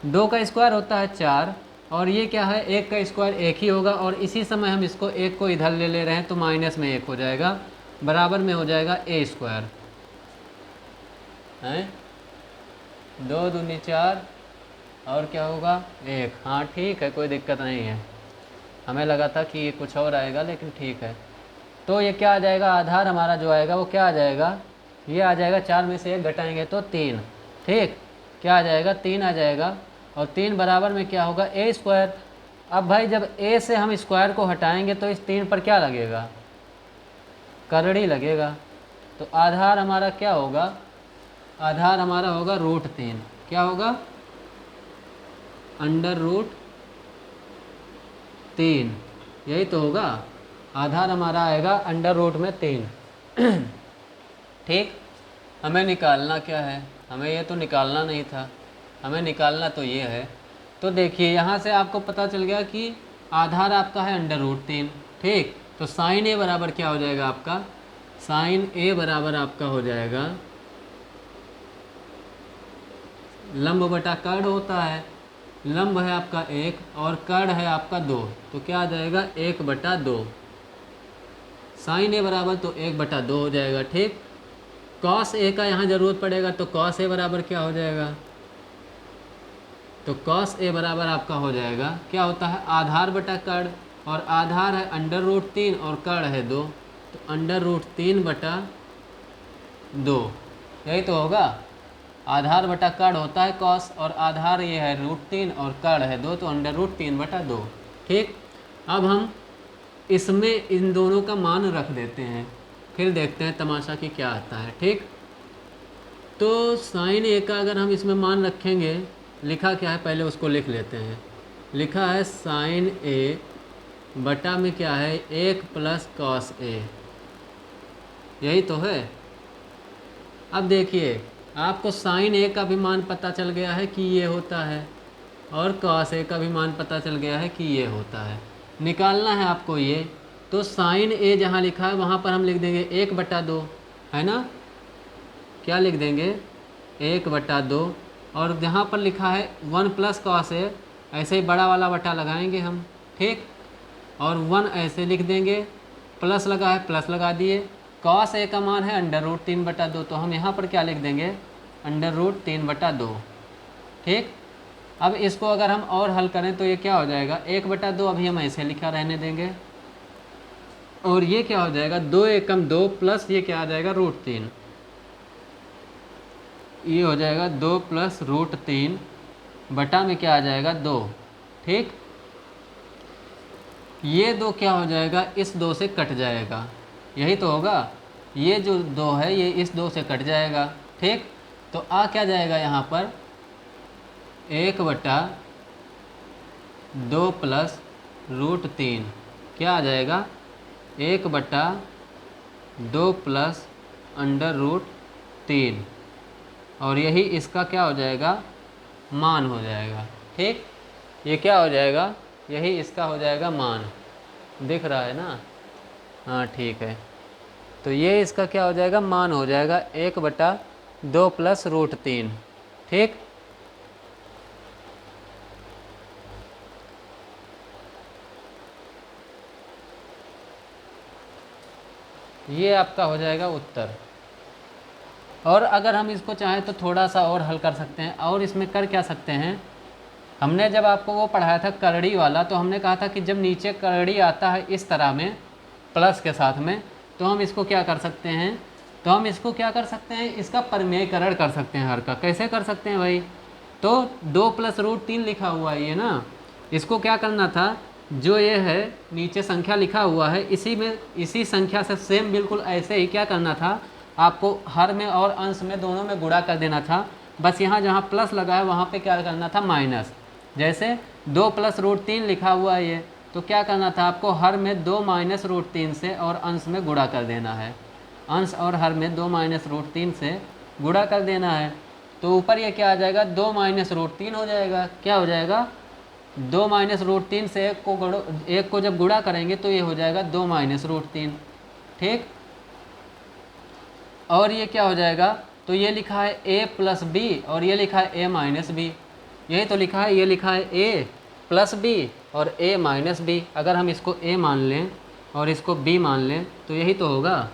2 का स्क्वायर होता है 4, और ये क्या है, 1 का स्क्वायर 1 ही होगा, और इसी समय हम इसको 1 को इधर ले रहे हैं तो माइनस में 1 हो जाएगा, बराबर में हो जाएगा a स्क्वायर है, 2 दूनी 4, और क्या होगा 1। हाँ ठीक है, कोई दिक्कत नहीं है, हमें लगा था कि ये कुछ और आएगा, लेकिन ठीक है। तो ये क्या आ जाएगा, आधार हमारा जो आएगा वो क्या आ जाएगा, ये आ जाएगा 4 में से 1 घटाएंगे तो 3। ठीक, क्या आ जाएगा, 3 आ जाएगा, और 3 बराबर में क्या होगा, a स्क्वायर। अब भाई जब a से हम स्क्वायर को हटाएंगे तो इस 3 पर क्या लगेगा, करड़ी लगेगा। तो आधार हमारा क्या होगा, आधार हमारा होगा √3। क्या होगा, √3, यही तो होगा, आधार हमारा आएगा √3। ठीक, हमें निकालना क्या है, हमें ये तो निकालना नहीं था, हमें निकालना तो ये है। तो देखिए यहाँ से आपको पता चल गया कि आधार आपका है √3। ठीक, तो साइन ए बराबर क्या हो जाएगा आपका, साइन ए बराबर आपका हो जाएगा लंब बटा कर्ण होता है, लंब है आपका 1 और कर्ण है आपका 2, तो क्या आ जाएगा 1/2। साइन ए बराबर तो 1/2 हो जाएगा। ठीक, कॉस ए का यहाँ ज़रूरत पड़ेगा, तो कॉस ए बराबर क्या हो जाएगा, तो कॉस ए बराबर आपका हो जाएगा, क्या होता है, आधार बटा कर्ण, और आधार है √3 और कर्ण है 2, तो √3/2, यही तो होगा। आधार बटा कर्ण होता है कॉस, और आधार ये है √3 और कर्ण है 2, तो √3/2। ठीक, अब हम इसमें इन दोनों का मान रख देते हैं, फिर देखते हैं तमाशा कि क्या आता है। ठीक, तो साइन ए का अगर हम इसमें मान रखेंगे, लिखा क्या है पहले उसको लिख लेते हैं। लिखा है साइन ए बटा में क्या है 1 + कॉस ए, यही तो है। अब देखिए आपको साइन ए का भी मान पता चल गया है कि ये होता है, और कॉस ए का भी मान पता चल गया है कि ये होता है। निकालना है आपको ये, तो साइन ए जहाँ लिखा है वहाँ पर हम लिख देंगे 1/2, है ना। क्या लिख देंगे 1/2, और जहाँ पर लिखा है 1 प्लस कॉस ए, ऐसे ही बड़ा वाला बटा लगाएंगे हम, ठीक। और 1 ऐसे लिख देंगे, प्लस लगा है प्लस लगा दिए। कॉस ए का मान है √3/2, तो हम यहाँ पर क्या लिख देंगे √3/2, ठीक। अब इसको अगर हम और हल करें तो ये क्या हो जाएगा 1/2, अभी हम ऐसे लिखा रहने देंगे, और ये क्या हो जाएगा 2 एकम 2 प्लस ये क्या आ जाएगा √3, ये हो जाएगा 2 प्लस √3 बटा में क्या आ जाएगा 2, ठीक। ये 2 क्या हो जाएगा इस 2 से कट जाएगा, यही तो होगा, ये जो 2 है ये इस 2 से कट जाएगा, ठीक। तो आ क्या जाएगा यहाँ पर 1/2 प्लस √3 क्या आ जाएगा 1/2 प्लस √3, और यही इसका क्या हो जाएगा मान हो जाएगा, ठीक। ये क्या हो जाएगा, यही इसका हो जाएगा मान, दिख रहा है ना, हाँ ठीक है। तो ये इसका क्या हो जाएगा मान हो जाएगा 1/2 प्लस √3, ठीक। ये आपका हो जाएगा उत्तर। और अगर हम इसको चाहें तो थोड़ा सा और हल कर सकते हैं, और इसमें कर क्या सकते हैं, हमने जब आपको वो पढ़ाया था करड़ी वाला, तो हमने कहा था कि जब नीचे करड़ी आता है इस तरह में प्लस के साथ में, तो हम इसको क्या कर सकते हैं, तो हम इसको क्या कर सकते हैं, इसका परमेयकरण कर सकते हैं हर का। कैसे कर सकते हैं भाई, तो 2 प्लस √3 लिखा हुआ है ये ना, इसको क्या करना था, जो ये है नीचे संख्या लिखा हुआ है इसी में, इसी संख्या से सेम बिल्कुल ऐसे ही क्या करना था, आपको हर में और अंश में दोनों में गुणा कर देना था। बस यहाँ जहाँ प्लस लगा है वहाँ पे क्या करना था माइनस। जैसे 2 प्लस √3 लिखा हुआ है ये, तो क्या करना था आपको हर में 2 माइनस √3 से और अंश में गुणा कर देना है, अंश और हर में 2 माइनस √3 से गुणा कर देना है। तो ऊपर ये क्या आ जाएगा 2 माइनस √3 हो जाएगा, क्या हो जाएगा 2 माइनस √3 से एक को जब गुणा करेंगे तो ये हो जाएगा 2 माइनस √3, ठीक। और ये क्या हो जाएगा, तो ये लिखा है a प्लस बी और ये लिखा है a माइनस बी, यही तो लिखा है, ये लिखा है a प्लस बी और a माइनस बी। अगर हम इसको a मान लें और इसको b मान लें तो यही तो होगा,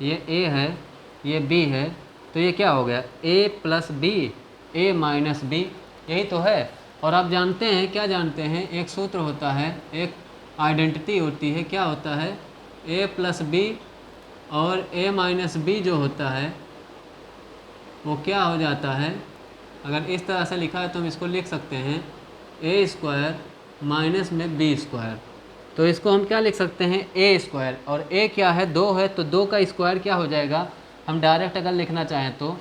ये a है ये b है, तो ये क्या हो गया a plus B a minus B, यही तो है। और आप जानते हैं, क्या जानते हैं, एक सूत्र होता है, एक आइडेंटिटी होती है, क्या होता है a प्लस बी और a माइनस बी जो होता है वो क्या हो जाता है, अगर इस तरह से लिखा है तो हम इसको लिख सकते हैं a² माइनस में b², तो इसको हम क्या लिख सकते हैं a², और a क्या है 2 है, तो 2 का स्क्वायर क्या हो जाएगा, हम डायरेक्ट अगर लिखना चाहें तो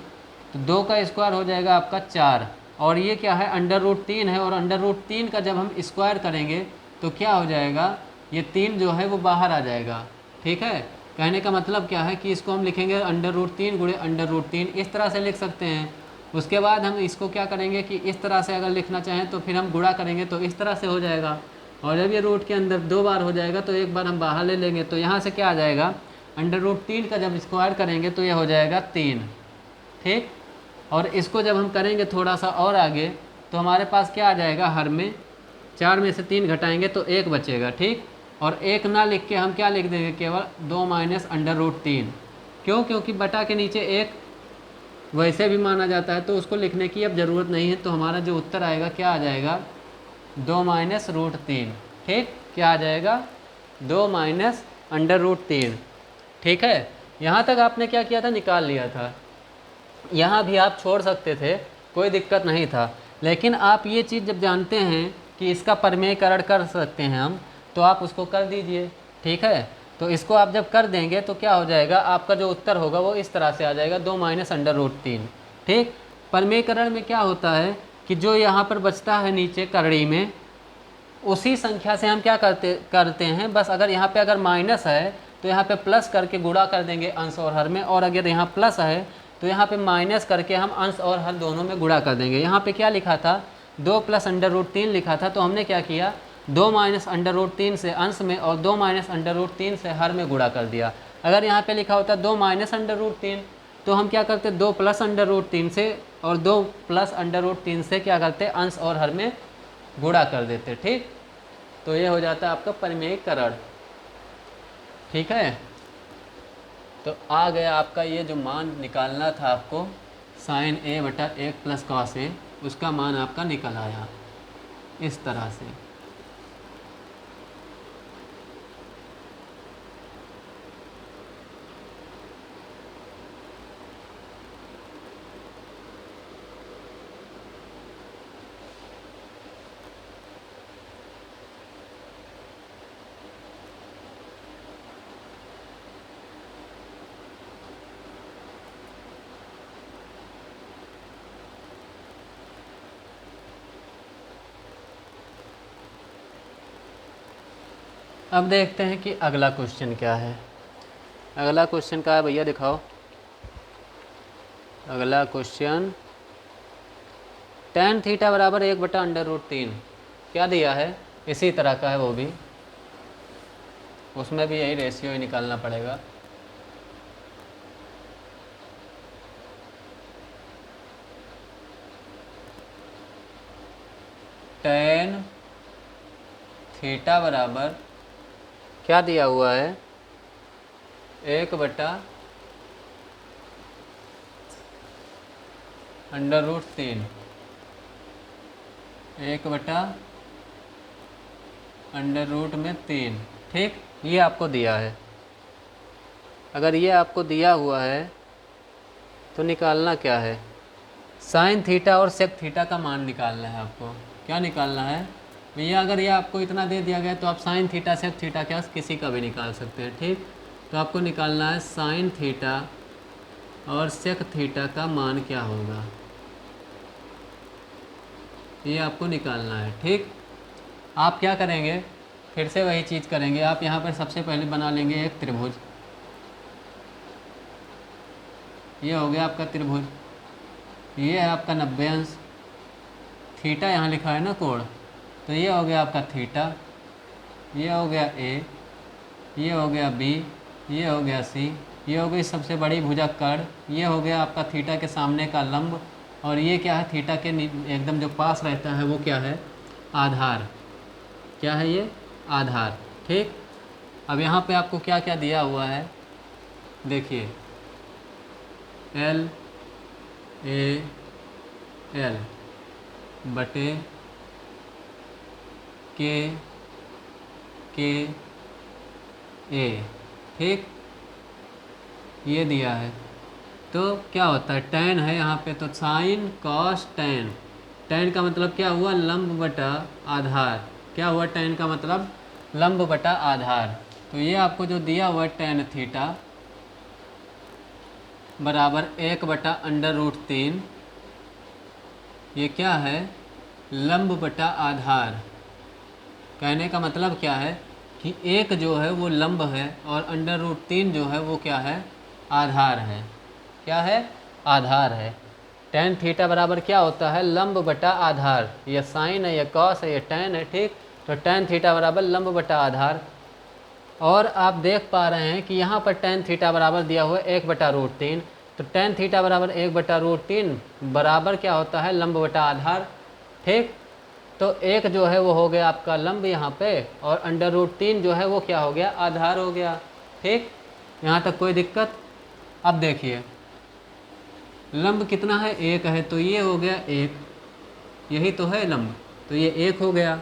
2 का स्क्वायर हो जाएगा आपका 4, और ये क्या है √3 है, और √3 का जब हम स्क्वायर करेंगे तो क्या हो जाएगा, ये 3 जो है वो बाहर आ जाएगा, ठीक है। कहने का मतलब क्या है कि इसको हम लिखेंगे √3 गुणे √3, इस तरह से लिख सकते हैं। उसके बाद हम इसको क्या करेंगे कि इस तरह से अगर लिखना चाहें तो फिर हम गुणा करेंगे तो इस तरह से हो जाएगा, और जब ये रूट के अंदर 2 बार हो जाएगा तो एक बार हम बाहर ले लेंगे, तो यहाँ से क्या आ जाएगा √3 का जब स्क्वायर करेंगे तो ये हो जाएगा 3, ठीक। और इसको जब हम करेंगे थोड़ा सा और आगे तो हमारे पास क्या आ जाएगा, हर में 4 में से 3 घटाएंगे तो 1 बचेगा, ठीक। और 1 ना लिख के हम क्या लिख देंगे केवल 2 माइनस √3, क्यों, क्योंकि बटा के नीचे 1 वैसे भी माना जाता है तो उसको लिखने की अब ज़रूरत नहीं है। तो हमारा जो उत्तर आएगा क्या आ जाएगा 2 माइनस √3, ठीक। क्या आ जाएगा 2 माइनस √3, ठीक है। यहाँ तक आपने क्या किया था, निकाल लिया था, यहाँ भी आप छोड़ सकते थे, कोई दिक्कत नहीं था। लेकिन आप ये चीज़ जब जानते हैं कि इसका परमेयकरण कर सकते हैं हम, तो आप उसको कर दीजिए, ठीक है। तो इसको आप जब कर देंगे तो क्या हो जाएगा, आपका जो उत्तर होगा वो इस तरह से आ जाएगा 2 माइनस √3, ठीक। परमेयकरण में क्या होता है कि जो यहाँ पर बचता है नीचे करड़ी में, उसी संख्या से हम क्या करते हैं, बस अगर यहाँ पे अगर माइनस है तो यहाँ पे प्लस करके गुणा कर देंगे अंश और हर में, और अगर यहाँ प्लस है तो तो यहाँ पे माइनस करके हम अंश और हर दोनों में गुणा कर देंगे। यहाँ पे क्या लिखा था, 2 + √3 लिखा था, तो हमने क्या किया, 2 - √3 से अंश में और 2 - √3 से हर में गुणा कर दिया। अगर यहाँ पे लिखा होता 2 - √3 तो हम क्या करते, 2 + √3 से और 2 + √3 से क्या करते, अंश और हर में गुणा कर देते। ठीक, तो ये हो जाता है आपका परिमेयीकरण। ठीक है, तो आ गया आपका ये जो मान निकालना था आपको sin a/1 + cos a, उसका मान आपका निकल आया इस तरह से। अब देखते हैं कि अगला क्वेश्चन क्या है। अगला क्वेश्चन क्या है भैया, दिखाओ। अगला क्वेश्चन tan थीटा बराबर 1/√3 क्या दिया है, इसी तरह का है वो भी, उसमें भी यही रेशियो ही निकालना पड़ेगा। tan थीटा बराबर क्या दिया हुआ है, 1/√3 1/√3। ठीक, ये आपको दिया है। अगर ये आपको दिया हुआ है तो निकालना क्या है, sin थीटा और sec थीटा का मान निकालना है आपको। क्या निकालना है भैया, अगर ये आपको इतना दे दिया गया तो आप sin थीटा sec थीटा क्या किसी का भी निकाल सकते हैं। ठीक, तो आपको निकालना है sin थीटा और sec थीटा का मान क्या होगा, ये आपको निकालना है। ठीक, आप क्या करेंगे, फिर से वही चीज़ करेंगे। आप यहाँ पर सबसे पहले बना लेंगे एक त्रिभुज, ये हो गया आपका त्रिभुज, ये है आपका 90 अंश, थीटा यहाँ लिखा है ना कोण, तो ये हो गया आपका थीटा, ये हो गया ए, ये हो गया बी, ये हो गया सी, ये हो गई सबसे बड़ी भुजा कर्ण, ये हो गया आपका थीटा के सामने का लंब, और ये क्या है, थीटा के एकदम जो पास रहता है वो क्या है, आधार। क्या है ये, आधार। ठीक, अब यहाँ पे आपको क्या क्या दिया हुआ है, देखिए L A L बटे K K A। ठीक, ये दिया है, तो क्या होता है, tan है यहाँ पे, तो sin cos tan, tan का मतलब क्या हुआ, लंब बटा आधार। क्या हुआ, tan का मतलब लंब बटा आधार। तो ये आपको जो दिया हुआ tan थीटा बराबर 1/√3, ये क्या है, लंब बटा आधार। कहने का मतलब क्या है कि एक जो है वो लंब है और √3 जो है वो क्या है, आधार है। क्या है, आधार है। tan थीटा बराबर क्या होता है, लंब बटा आधार। ये साइन है, ये कॉस है, ये tan है। ठीक, तो tan थीटा बराबर लंब बटा आधार। और आप देख पा रहे हैं कि यहाँ पर tan थीटा बराबर दिया हुआ है 1/√3, तो tan थीटा बराबर 1/√3 बराबर क्या होता है, लंब बटा आधार। ठीक, तो एक जो है वो हो गया आपका लंब यहाँ पे, और √3 जो है वो क्या हो गया, आधार हो गया। ठीक, यहाँ तक कोई दिक्कत। अब देखिए लंब कितना है, 1 है, तो ये हो गया 1, यही तो है लंब, तो ये 1 हो गया।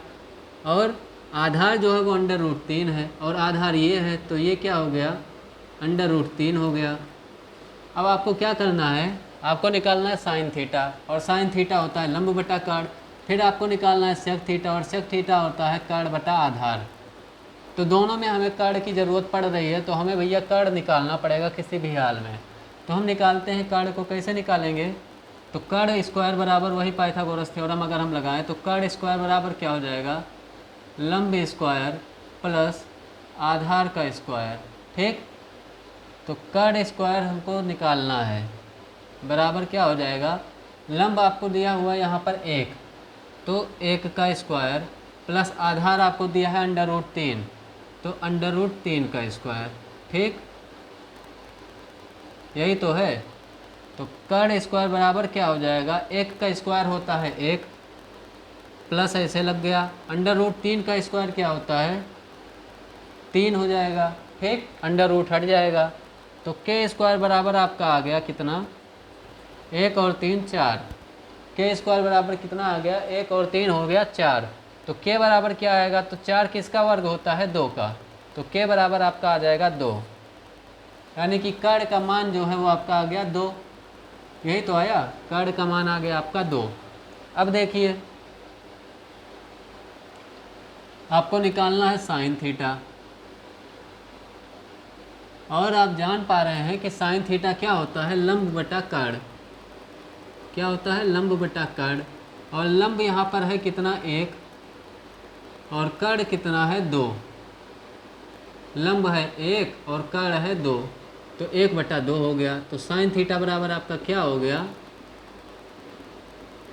और आधार जो है वो √3 है, और आधार ये है, तो ये क्या हो गया, √3 हो गया। अब आपको क्या करना है, आपको निकालना है साइन थीटा, और साइन थीटा होता है लंब बटा कर्ण। फिर आपको निकालना है सेक थीटा, और सेक थीटा होता है कर्ण बटा आधार। तो दोनों में हमें कर्ण की ज़रूरत पड़ रही है, तो हमें भैया कर्ण निकालना पड़ेगा किसी भी हाल में। तो हम निकालते हैं कर्ण को, कैसे निकालेंगे, तो कर्ण स्क्वायर बराबर वही पाइथागोरस थ्योरम अगर हम लगाएं तो कर्ण स्क्वायर बराबर क्या हो जाएगा, लंब स्क्वायर प्लस आधार का स्क्वायर। ठीक, तो कर्ण स्क्वायर हमको निकालना है, बराबर क्या हो जाएगा, लंब आपको दिया हुआ है यहाँ पर 1, तो 1 का स्क्वायर प्लस आधार आपको दिया है √3, तो √3 का स्क्वायर। ठीक, यही तो है। तो कर्ण स्क्वायर बराबर क्या हो जाएगा, 1 का स्क्वायर होता है 1 प्लस ऐसे लग गया, √3 का स्क्वायर क्या होता है 3 हो जाएगा। ठीक, √ हट जाएगा, तो के स्क्वायर बराबर आपका आ गया कितना, 1 और 3 4। के स्क्वायर बराबर कितना आ गया, 1 और 3 हो गया 4। तो के बराबर क्या आएगा, तो 4 किसका वर्ग होता है 2 का, तो के बराबर आपका आ जाएगा 2, यानी कि कर्ण का मान जो है वो आपका आ गया 2। यही तो आया, कर्ण का मान आ गया आपका 2। अब देखिए आपको निकालना है साइन थीटा, और आप जान पा रहे हैं कि साइन थीटा क्या होता है, लंब बटा कर्ण। क्या होता है, लंब बटा कर्ण, और लंब यहाँ पर है कितना 1 और कर्ण कितना है 2। लंब है 1 और कर्ण है 2, तो 1/2 हो गया। तो साइन थीटा बराबर आपका क्या हो गया,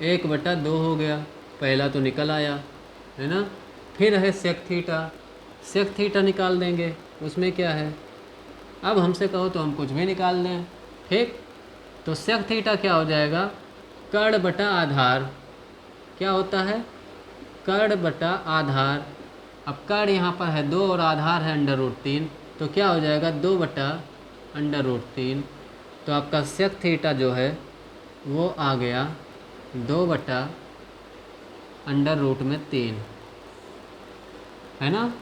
1/2 हो गया। पहला तो निकल आया है ना। फिर है सेक थीटा, सेक थीटा निकाल देंगे, उसमें क्या है, अब हमसे कहो तो हम कुछ भी निकाल दें। ठीक, तो सेक थीटा क्या हो जाएगा, कर्ण बटा आधार। क्या होता है, कर्ण बटा आधार। अब कर्ण यहाँ पर है 2 और आधार है √3, तो क्या हो जाएगा 2/√3। तो आपका सेक थीटा जो है वो आ गया 2/√3, है ना।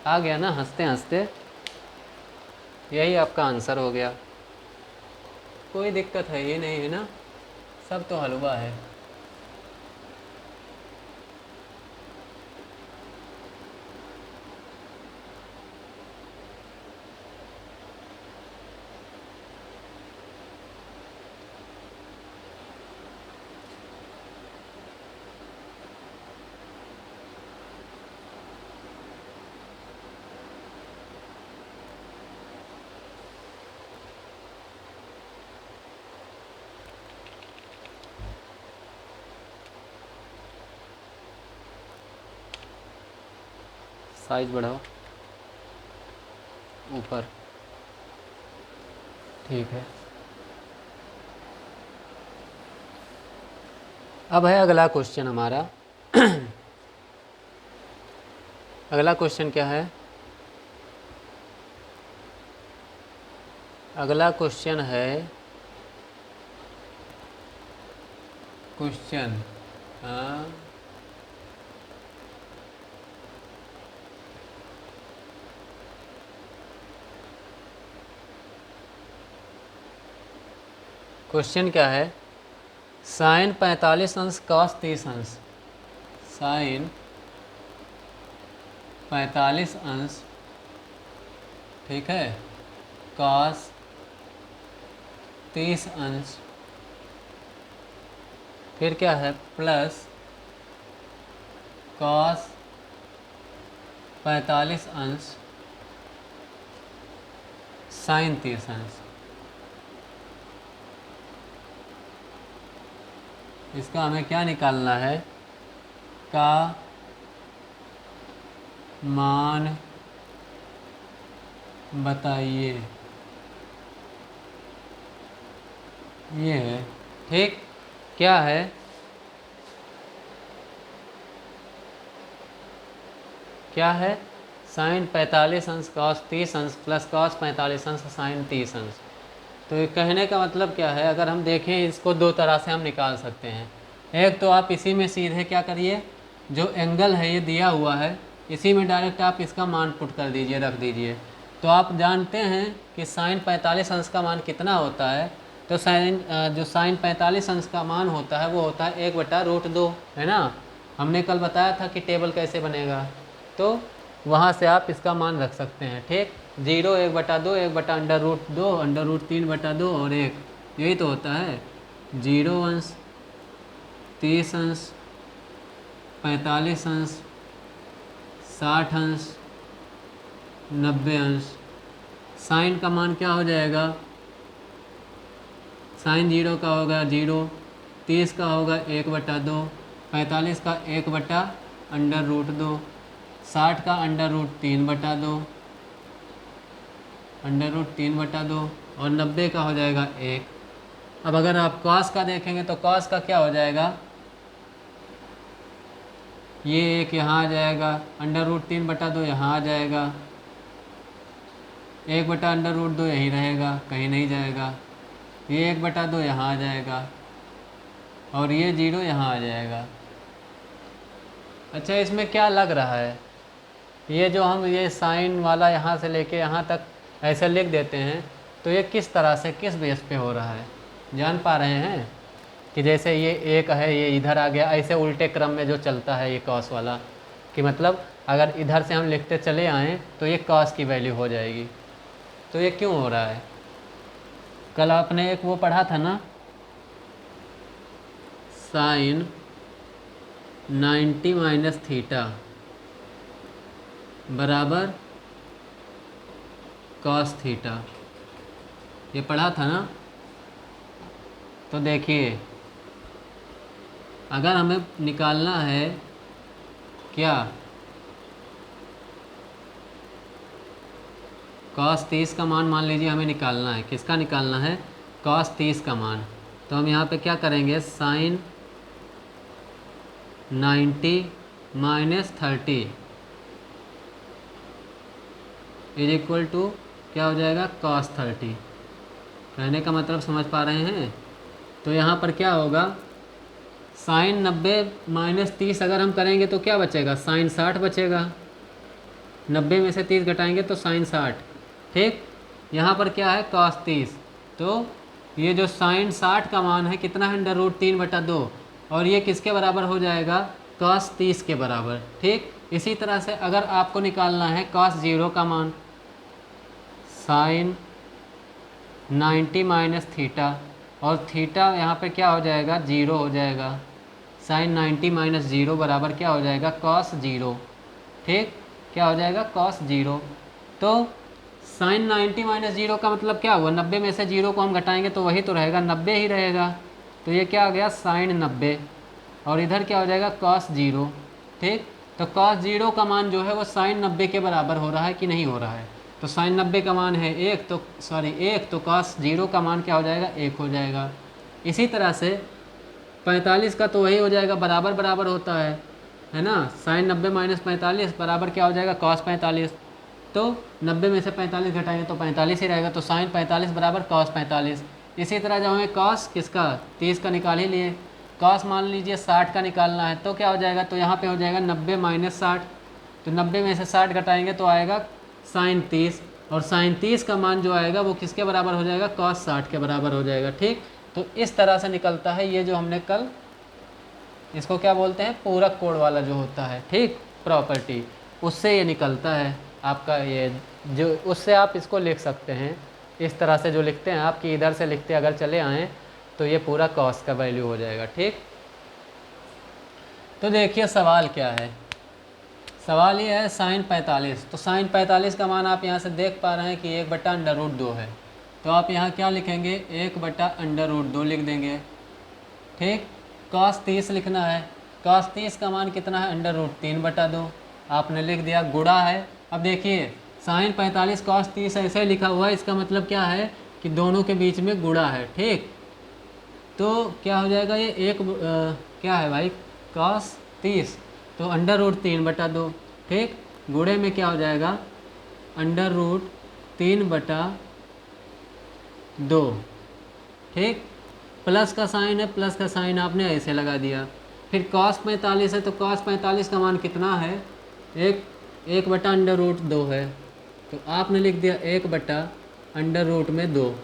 आ गया ना हंसते हंसते, यही आपका आंसर हो गया। कोई दिक्कत है ये नहीं है ना, सब तो हलवा है। साइज बढ़ाओ ऊपर, ठीक है। अब है अगला क्वेश्चन हमारा। अगला क्वेश्चन क्या है, अगला क्वेश्चन है क्वेश्चन क्वेश्चन क्या है, साइन 45 अंश कॉस 30 अंश, साइन 45 अंश, ठीक है, कॉस 30 अंश, फिर क्या है प्लस कॉस 45 अंश साइन 30 अंश। इसका हमें क्या निकालना है, का मान बताइए, ये है। ठीक, क्या है, क्या है, साइन 45 अंश कॉस 30 अंश प्लस कॉस 45 अंश साइन 30 अंश। तो ये कहने का मतलब क्या है, अगर हम देखें इसको दो तरह से हम निकाल सकते हैं। एक तो आप इसी में सीधे क्या करिए, जो एंगल है ये दिया हुआ है, इसी में डायरेक्ट आप इसका मान पुट कर दीजिए, रख दीजिए। तो आप जानते हैं कि साइन 45 अंश का मान कितना होता है, तो जो साइन 45 अंश का मान होता है वो होता है 1/√2, है ना। हमने कल बताया था कि टेबल कैसे बनेगा, तो वहाँ से आप इसका मान रख सकते हैं। ठीक, 0 1/2 1/√2 √3/2 और 1, यही तो होता है। 0 अंश 30 अंश 45 अंश 60 अंश 90 अंश। साइन का मान क्या हो जाएगा, साइन 0 का होगा 0, 30 का होगा 1/2, 45 का 1/√2, 60 का √3/2, √3/2 और 90 का हो जाएगा 1। अब अगर आप कॉस का देखेंगे तो कॉस का क्या हो जाएगा, ये एक यहाँ आ जाएगा, √3/2 यहाँ आ जाएगा, 1/√2 यहीं रहेगा, कहीं नहीं जाएगा, ये 1/2 यहाँ आ जाएगा और ये 0 यहाँ आ जाएगा। अच्छा, इसमें क्या लग रहा है, ये जो हम ये साइन वाला यहाँ से लेके यहाँ तक ऐसे लिख देते हैं, तो ये किस तरह से किस बेस पे हो रहा है, जान पा रहे हैं कि जैसे ये एक है, ये इधर आ गया, ऐसे उल्टे क्रम में जो चलता है ये कॉस वाला, कि मतलब अगर इधर से हम लिखते चले आएँ तो ये कॉस की वैल्यू हो जाएगी। तो ये क्यों हो रहा है, कल आपने एक वो पढ़ा था ना, साइन 90 - थीटा बराबर कॉस थीटा, ये पढ़ा था ना। तो देखिए, अगर हमें निकालना है क्या, कॉस 30 का मान लीजिए हमें निकालना है, किसका निकालना है, कॉस 30 का मान। तो हम यहाँ पे क्या करेंगे, साइन 90 - 30 = क्या हो जाएगा, कॉस 30। कहने का मतलब समझ पा रहे हैं। तो यहाँ पर क्या होगा, साइन 90 - 30 अगर हम करेंगे तो क्या बचेगा, साइन 60 बचेगा, 90 में से 30 घटाएंगे तो साइन 60, ठीक। यहाँ पर क्या है, कॉस 30, तो ये जो साइन 60 का मान है कितना है, √3/2, और ये किसके बराबर हो जाएगा, कॉस 30 के बराबर, ठीक। इसी तरह से अगर आपको निकालना है कॉस 0 का मान, साइन 90 - थीटा, और थीटा यहाँ पे क्या हो जाएगा, 0 हो जाएगा, साइन 90 - 0 बराबर क्या हो जाएगा, कॉस 0, ठीक। क्या हो जाएगा, कॉस 0। तो साइन 90 - 0 का मतलब क्या हुआ, 90 में से 0 को हम घटाएंगे तो वही तो रहेगा, 90 ही रहेगा। तो ये क्या हो गया, साइन 90, और इधर क्या हो जाएगा, कॉस 0, ठीक। तो कॉस 0 का मान जो है वो साइन 90 के बराबर हो रहा है कि नहीं हो रहा है। तो साइन 90 का मान है 1, तो कॉस 0 का मान क्या हो जाएगा, 1 हो जाएगा। इसी तरह से 45 का तो वही हो जाएगा, बराबर बराबर होता है ना, साइन 90 - 45 बराबर क्या हो जाएगा, कॉस 45। तो 90 में से 45 घटाएंगे तो 45 ही रहेगा, तो साइन 45 बराबर कॉस 45। इसी तरह जब हमें कॉस किसका, 30 का निकाल ही लिए, कॉस मान लीजिए 60 का निकालना है, तो क्या हो जाएगा, तो यहाँ पे हो जाएगा 90 - 60, तो 90 में से 60 घटाएंगे तो आएगा साइन 30, और साइन 30 का मान जो आएगा वो किसके बराबर हो जाएगा, कॉस 60 के बराबर हो जाएगा, ठीक। तो इस तरह से निकलता है ये जो हमने कल, इसको क्या बोलते हैं, पूरक कोण वाला जो होता है, ठीक, प्रॉपर्टी, उससे ये निकलता है आपका, ये जो उससे आप इसको लिख सकते हैं इस तरह से, जो लिखते हैं आप कि इधर से लिखते अगर चले आएँ तो ये पूरा कॉस का वैल्यू हो जाएगा, ठीक। तो देखिए सवाल क्या है, सवाल ये है साइन 45। तो साइन 45 का मान आप यहाँ से देख पा रहे हैं कि 1/√2 है, तो आप यहाँ क्या लिखेंगे, 1/√2 लिख देंगे, ठीक। कॉस 30 लिखना है, कॉस 30 का मान कितना है, √3/2, आपने लिख दिया, गुणा है। अब देखिए साइन 45 कॉस 30 ऐसे ही लिखा हुआ है, इसका मतलब क्या है कि दोनों के बीच में गुणा है, ठीक। तो क्या हो जाएगा, ये क्या है भाई, कॉस 30, तो √3/2, ठीक। गुणे में क्या हो जाएगा, √3/2, ठीक। प्लस का साइन है, प्लस का साइन आपने ऐसे लगा दिया। फिर कॉस 45 है, तो कॉस 45 का मान कितना है, 1/√2 है, तो आपने लिख दिया 1/√2।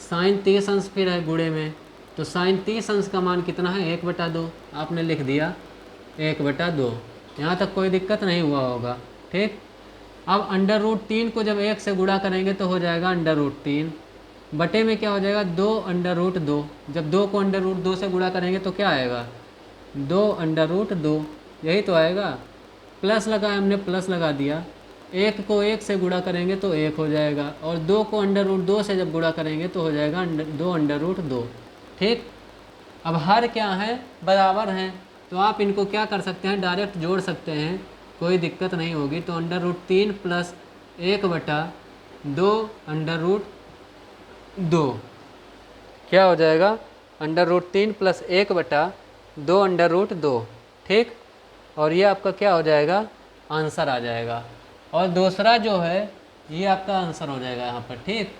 साइन 30 अंश फिर है गुणे में, तो साइन 30 अंश का मान कितना है, 1/2, आपने लिख दिया 1/2। यहाँ तक कोई दिक्कत नहीं हुआ होगा, ठीक। अब √3 को जब 1 से गुणा करेंगे तो हो जाएगा √3, बटे में क्या हो जाएगा, 2/2। जब 2 को √2 से गुणा करेंगे तो क्या आएगा, 2/2, यही तो आएगा। प्लस लगा, हमने प्लस लगा दिया, 1 को 1 से गुणा करेंगे तो 1 हो जाएगा, और 2 को अंडर रूट 2 से जब गुणा करेंगे तो हो जाएगा 2 अंडर रूट 2। ठीक, अब हर क्या है, बराबर हैं, तो आप इनको क्या कर सकते हैं, डायरेक्ट जोड़ सकते हैं, कोई दिक्कत नहीं होगी। तो under root 3 plus 1/2 under root 2 क्या हो जाएगा, under root 3 plus 1/2 under root 2। ठीक, और ये आपका क्या हो जाएगा, आंसर आ जाएगा। और दूसरा जो है ये आपका आंसर हो जाएगा यहाँ पर। ठीक,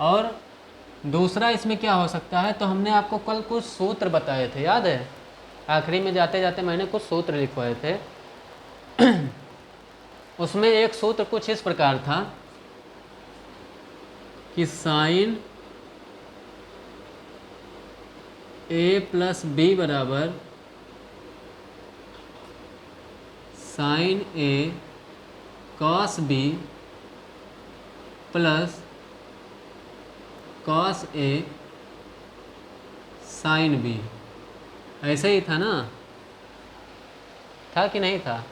और दूसरा इसमें क्या हो सकता है, तो हमने आपको कल कुछ सूत्र बताए थे, याद है, आखिरी में जाते जाते मैंने कुछ सूत्र लिखवाए थे। उसमें एक सूत्र कुछ इस प्रकार था कि साइन ए प्लस बी बराबर sign A cos B plus cos A sine B. ऐसे ही था ना, था कि नहीं था,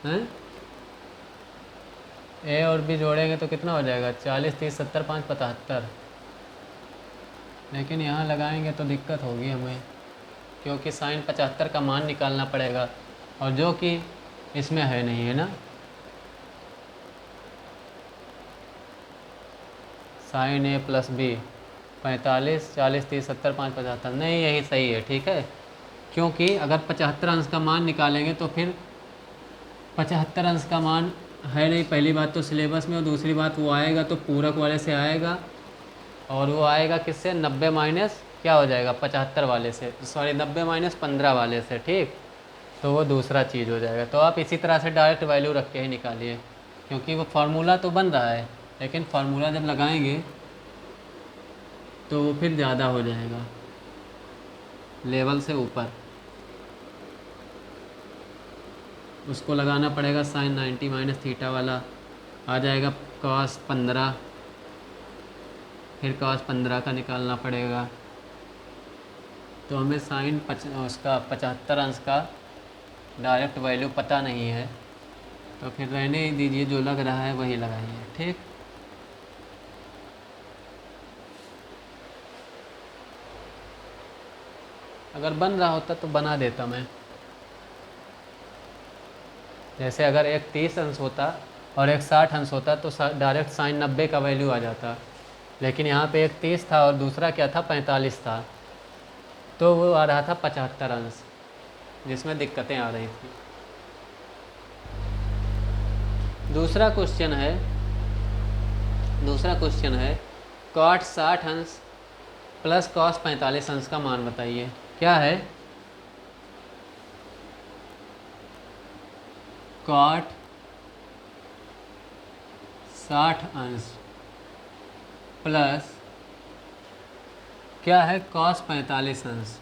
हैं? ए और बी जोड़ेंगे तो कितना हो जाएगा, 40 30 70 5 75। लेकिन यहाँ लगाएंगे तो दिक्कत होगी हमें, क्योंकि साइन 75 का मान निकालना पड़ेगा, और जो कि इसमें है नहीं, है ना। साइन ए प्लस बी 45 40 30 70 5 75, नहीं यही सही है। ठीक है, क्योंकि अगर 75 अंश का मान निकालेंगे तो फिर 75 अंश का मान है नहीं, पहली बात तो सिलेबस में, और दूसरी बात वो आएगा तो पूरक वाले से आएगा, और वो आएगा किससे, 90 माइनस क्या हो जाएगा 75 वाले से, सॉरी 90 माइनस 15 वाले से। ठीक, तो वो दूसरा चीज़ हो जाएगा। तो आप इसी तरह से डायरेक्ट वैल्यू रख के ही निकालिए, क्योंकि वो फार्मूला तो बन रहा है, लेकिन फार्मूला जब लगाएंगे तो वो फिर ज़्यादा हो जाएगा, लेवल से ऊपर उसको लगाना पड़ेगा। साइन 90 माइनस थीटा वाला आ जाएगा कॉस 15, फिर कॉस 15 का निकालना पड़ेगा। तो हमें साइन उसका 75 अंश का डायरेक्ट वैल्यू पता नहीं है, तो फिर रहने ही दीजिए, जो लग रहा है वही लगाइए। ठीक, अगर बन रहा होता तो बना देता मैं, जैसे अगर एक 30 अंश होता और एक 60 अंश होता तो डायरेक्ट साइन 90 का वैल्यू आ जाता, लेकिन यहाँ पे एक 30 था और दूसरा क्या था 45 था, तो वो आ रहा था 75 अंश, जिसमें दिक्कतें आ रही थी। दूसरा क्वेश्चन है कॉट 60 अंश प्लस कॉस 45 अंश का मान बताइए। क्या है, कॉट 60 अंश प्लस क्या है, कॉस 45 अंश,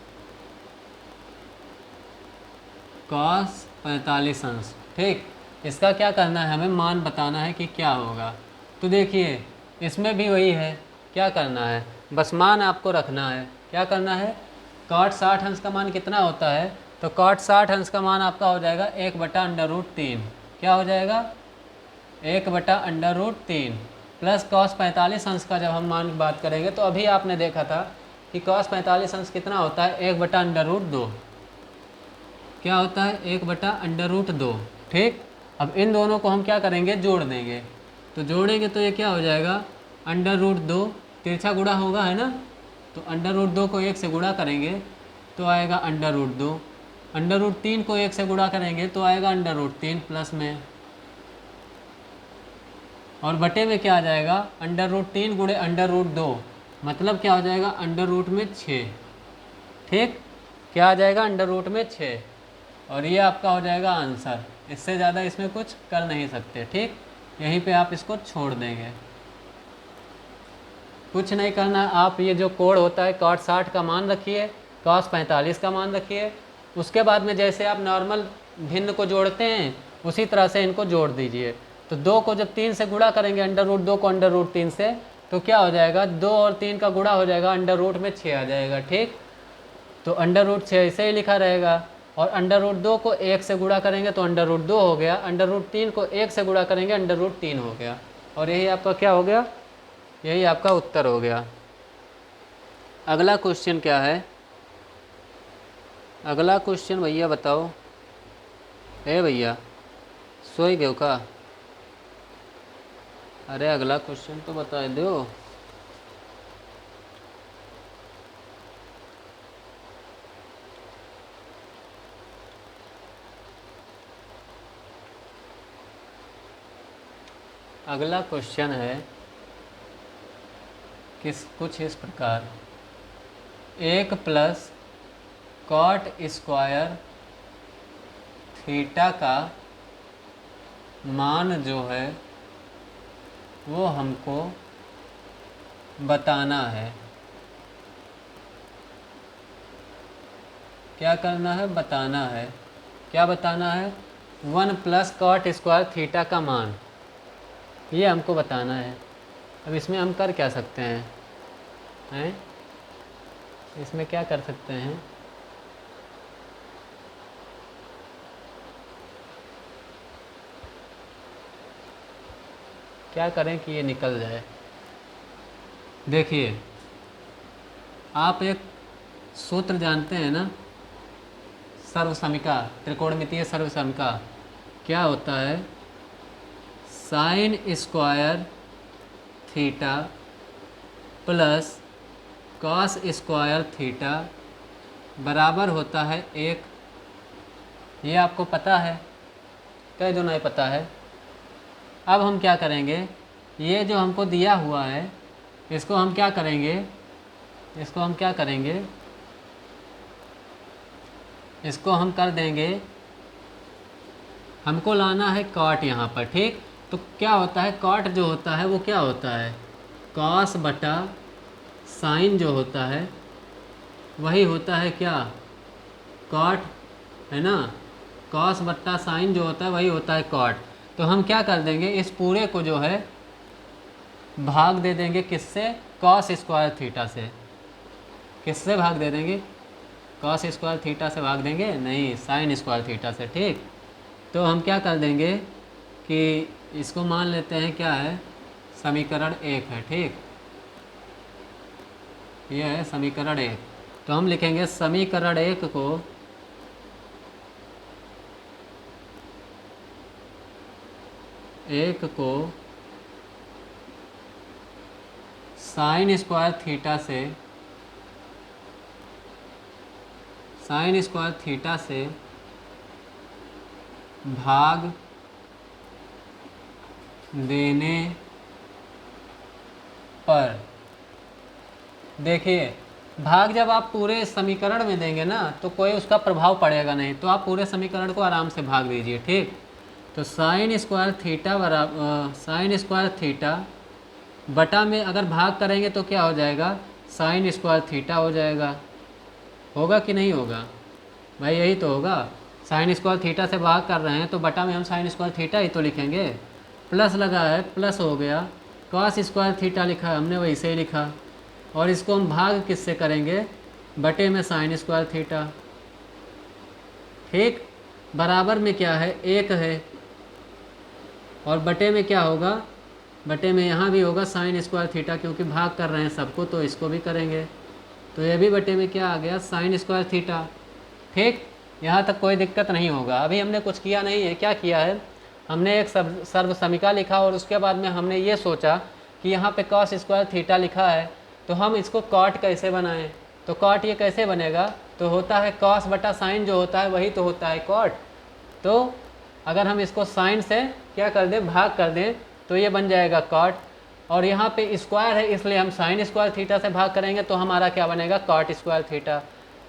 कॉस 45 अंश। ठीक, इसका क्या करना है, हमें मान बताना है कि क्या होगा। तो देखिए इसमें भी वही है, क्या करना है, बस मान आपको रखना है। क्या करना है, कॉट 60 अंश का मान कितना होता है, तो कॉट 60 अंश का मान आपका हो जाएगा 1/√3। क्या हो जाएगा, 1/√3 प्लस कॉस 45 अंश का जब हम मान की बात करेंगे तो अभी आपने देखा था कि कॉस 45 अंश कितना होता है, 1/√2। क्या होता है, 1/√2। ठीक, अब इन दोनों को हम क्या करेंगे, जोड़ देंगे। तो जोड़ेंगे तो ये क्या हो जाएगा, √2, तिरछा गुणा होगा, है ना, तो √2 को 1 से गुणा करेंगे तो आएगा √2, √3 को 1 से गुणा करेंगे तो आएगा √3 प्लस में, और बटे में क्या आ जाएगा, √3 गुणे √2, मतलब क्या हो जाएगा, अंडर में 6। ठीक, क्या आ जाएगा, अंडर में 6, और ये आपका हो जाएगा आंसर। इससे ज़्यादा इसमें कुछ कर नहीं सकते। ठीक, यहीं पे आप इसको छोड़ देंगे, कुछ नहीं करना। आप ये जो कोड होता है कॉट 60 का मान रखिए, कॉस 45 का मान रखिए, उसके बाद में जैसे आप नॉर्मल भिन्न को जोड़ते हैं उसी तरह से इनको जोड़ दीजिए। तो 2 को जब 3 से गुणा करेंगे, √2 को √3 से, तो क्या हो जाएगा, 2 और 3 का गुणा हो जाएगा, अंडर रूट में 6 आ जाएगा। ठीक, तो √6 ऐसे ही लिखा रहेगा, और अंडर रूट 2 को 1 से गुणा करेंगे तो अंडर रूट 2 हो गया, अंडर रूट 3 को 1 से गुणा करेंगे अंडर रूट 3 हो गया, और यही आपका क्या हो गया, यही आपका उत्तर हो गया। अगला क्वेश्चन क्या है, अगला क्वेश्चन भैया बताओ। भैया सोई गए का? अरे अगला क्वेश्चन तो बता दो। अगला क्वेश्चन है कुछ इस प्रकार, 1 प्लस कॉट स्क्वायर थीटा का मान जो है वो हमको बताना है। क्या करना है, बताना है। क्या बताना है, 1 प्लस कॉट स्क्वायर थीटा का मान, ये हमको बताना है। अब इसमें हम कर क्या सकते हैं, इसमें क्या कर सकते हैं, क्या करें कि ये निकल जाए। देखिए आप एक सूत्र जानते हैं ना, सर्वसमीका, त्रिकोणमितीय सर्वसमीका। क्या होता है, sign square theta plus cos square theta बराबर होता है 1। ये आपको पता है, कह दो नहीं पता है। अब हम क्या करेंगे, ये जो हमको दिया हुआ है इसको हम क्या करेंगे, इसको हम क्या करेंगे, इसको हम कर देंगे, हमको लाना है कॉट यहाँ पर, ठीक। तो क्या होता है, कॉट जो होता है वो क्या होता है, कॉस बटा साइन जो होता है वही होता है क्या, कॉट, है ना। कॉस बट्टा साइन जो होता है वही होता है कॉट। तो हम क्या कर देंगे, इस पूरे को जो है भाग दे देंगे किससे, कॉस स्क्वायर थीटा से। किससे भाग दे देंगे, कॉस स्क्वायर थीटा से भाग देंगे, नहीं, साइन स्क्वायर थीटा से, ठीक। तो हम क्या कर देंगे कि इसको मान लेते हैं क्या है, समीकरण 1 है, ठीक। यह है समीकरण 1। तो हम लिखेंगे समीकरण 1 को साइन स्क्वायर थीटा से भाग देने पर, देखिए भाग जब आप पूरे समीकरण में देंगे ना तो कोई उसका प्रभाव पड़ेगा नहीं, तो आप पूरे समीकरण को आराम से भाग दीजिए, ठीक। तो साइन स्क्वायर थीटा बराबर साइन स्क्वायर थीटा बटा में अगर भाग करेंगे तो क्या हो जाएगा, साइन स्क्वायर थीटा हो जाएगा। होगा कि नहीं होगा भाई, यही तो होगा। साइन स्क्वायर थीटा से भाग कर रहे हैं तो बटा में हम साइन स्क्वायर थीटा ही तो लिखेंगे। प्लस लगा है, प्लस हो गया, कॉस स्क्वायर थीटा लिखा है हमने वैसे ही लिखा, और इसको हम भाग किससे करेंगे, बटे में साइन स्क्वायर थीटा, ठीक। बराबर में क्या है, 1 है, और बटे में क्या होगा, बटे में यहाँ भी होगा साइन स्क्वायर थीटा, क्योंकि भाग कर रहे हैं सबको तो इसको भी करेंगे। तो ये भी बटे में क्या आ गया, साइन स्क्वायर थीटा, ठीक। यहाँ तक कोई दिक्कत नहीं होगा। अभी हमने कुछ किया नहीं है, क्या किया है, हमने एक सर्वसमीका लिखा और उसके बाद में हमने ये सोचा कि यहाँ पे कॉस स्क्वायर थीटा लिखा है तो हम इसको कॉट कैसे बनाएं। तो कॉट ये कैसे बनेगा, तो होता है कॉस बटा साइन जो होता है वही तो होता है कॉट। तो अगर हम इसको साइन से क्या कर दें, भाग कर दें, तो ये बन जाएगा कॉट, और यहाँ पे स्क्वायर है इसलिए हम साइन स्क्वायर थीटा से भाग करेंगे तो हमारा क्या बनेगा, कॉट स्क्वायर थीटा।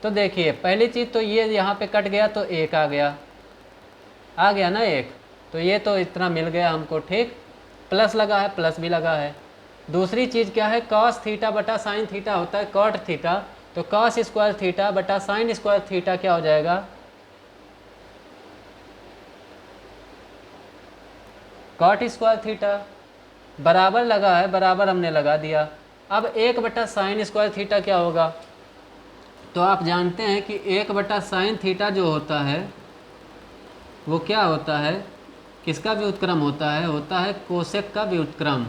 तो देखिए पहली चीज़ तो ये यहाँ पे कट गया तो 1 आ गया ना 1, तो ये तो इतना मिल गया हमको, ठीक। प्लस लगा है, प्लस भी लगा है। दूसरी चीज़ क्या है, कॉस थीटा बटा साइन थीटा होता है कॉट थीटा, तो कॉस स्क्वायर थीटा बटा साइन स्क्वायर थीटा क्या हो जाएगा, कॉट स्क्वायर थीटा। बराबर लगा है, बराबर हमने लगा दिया। अब 1 बटा साइन स्क्वायर थीटा क्या होगा, तो आप जानते हैं कि 1/sin थीटा जो होता है वो क्या होता है, किसका व्युत्क्रम होता है कोसेक का व्युत्क्रम,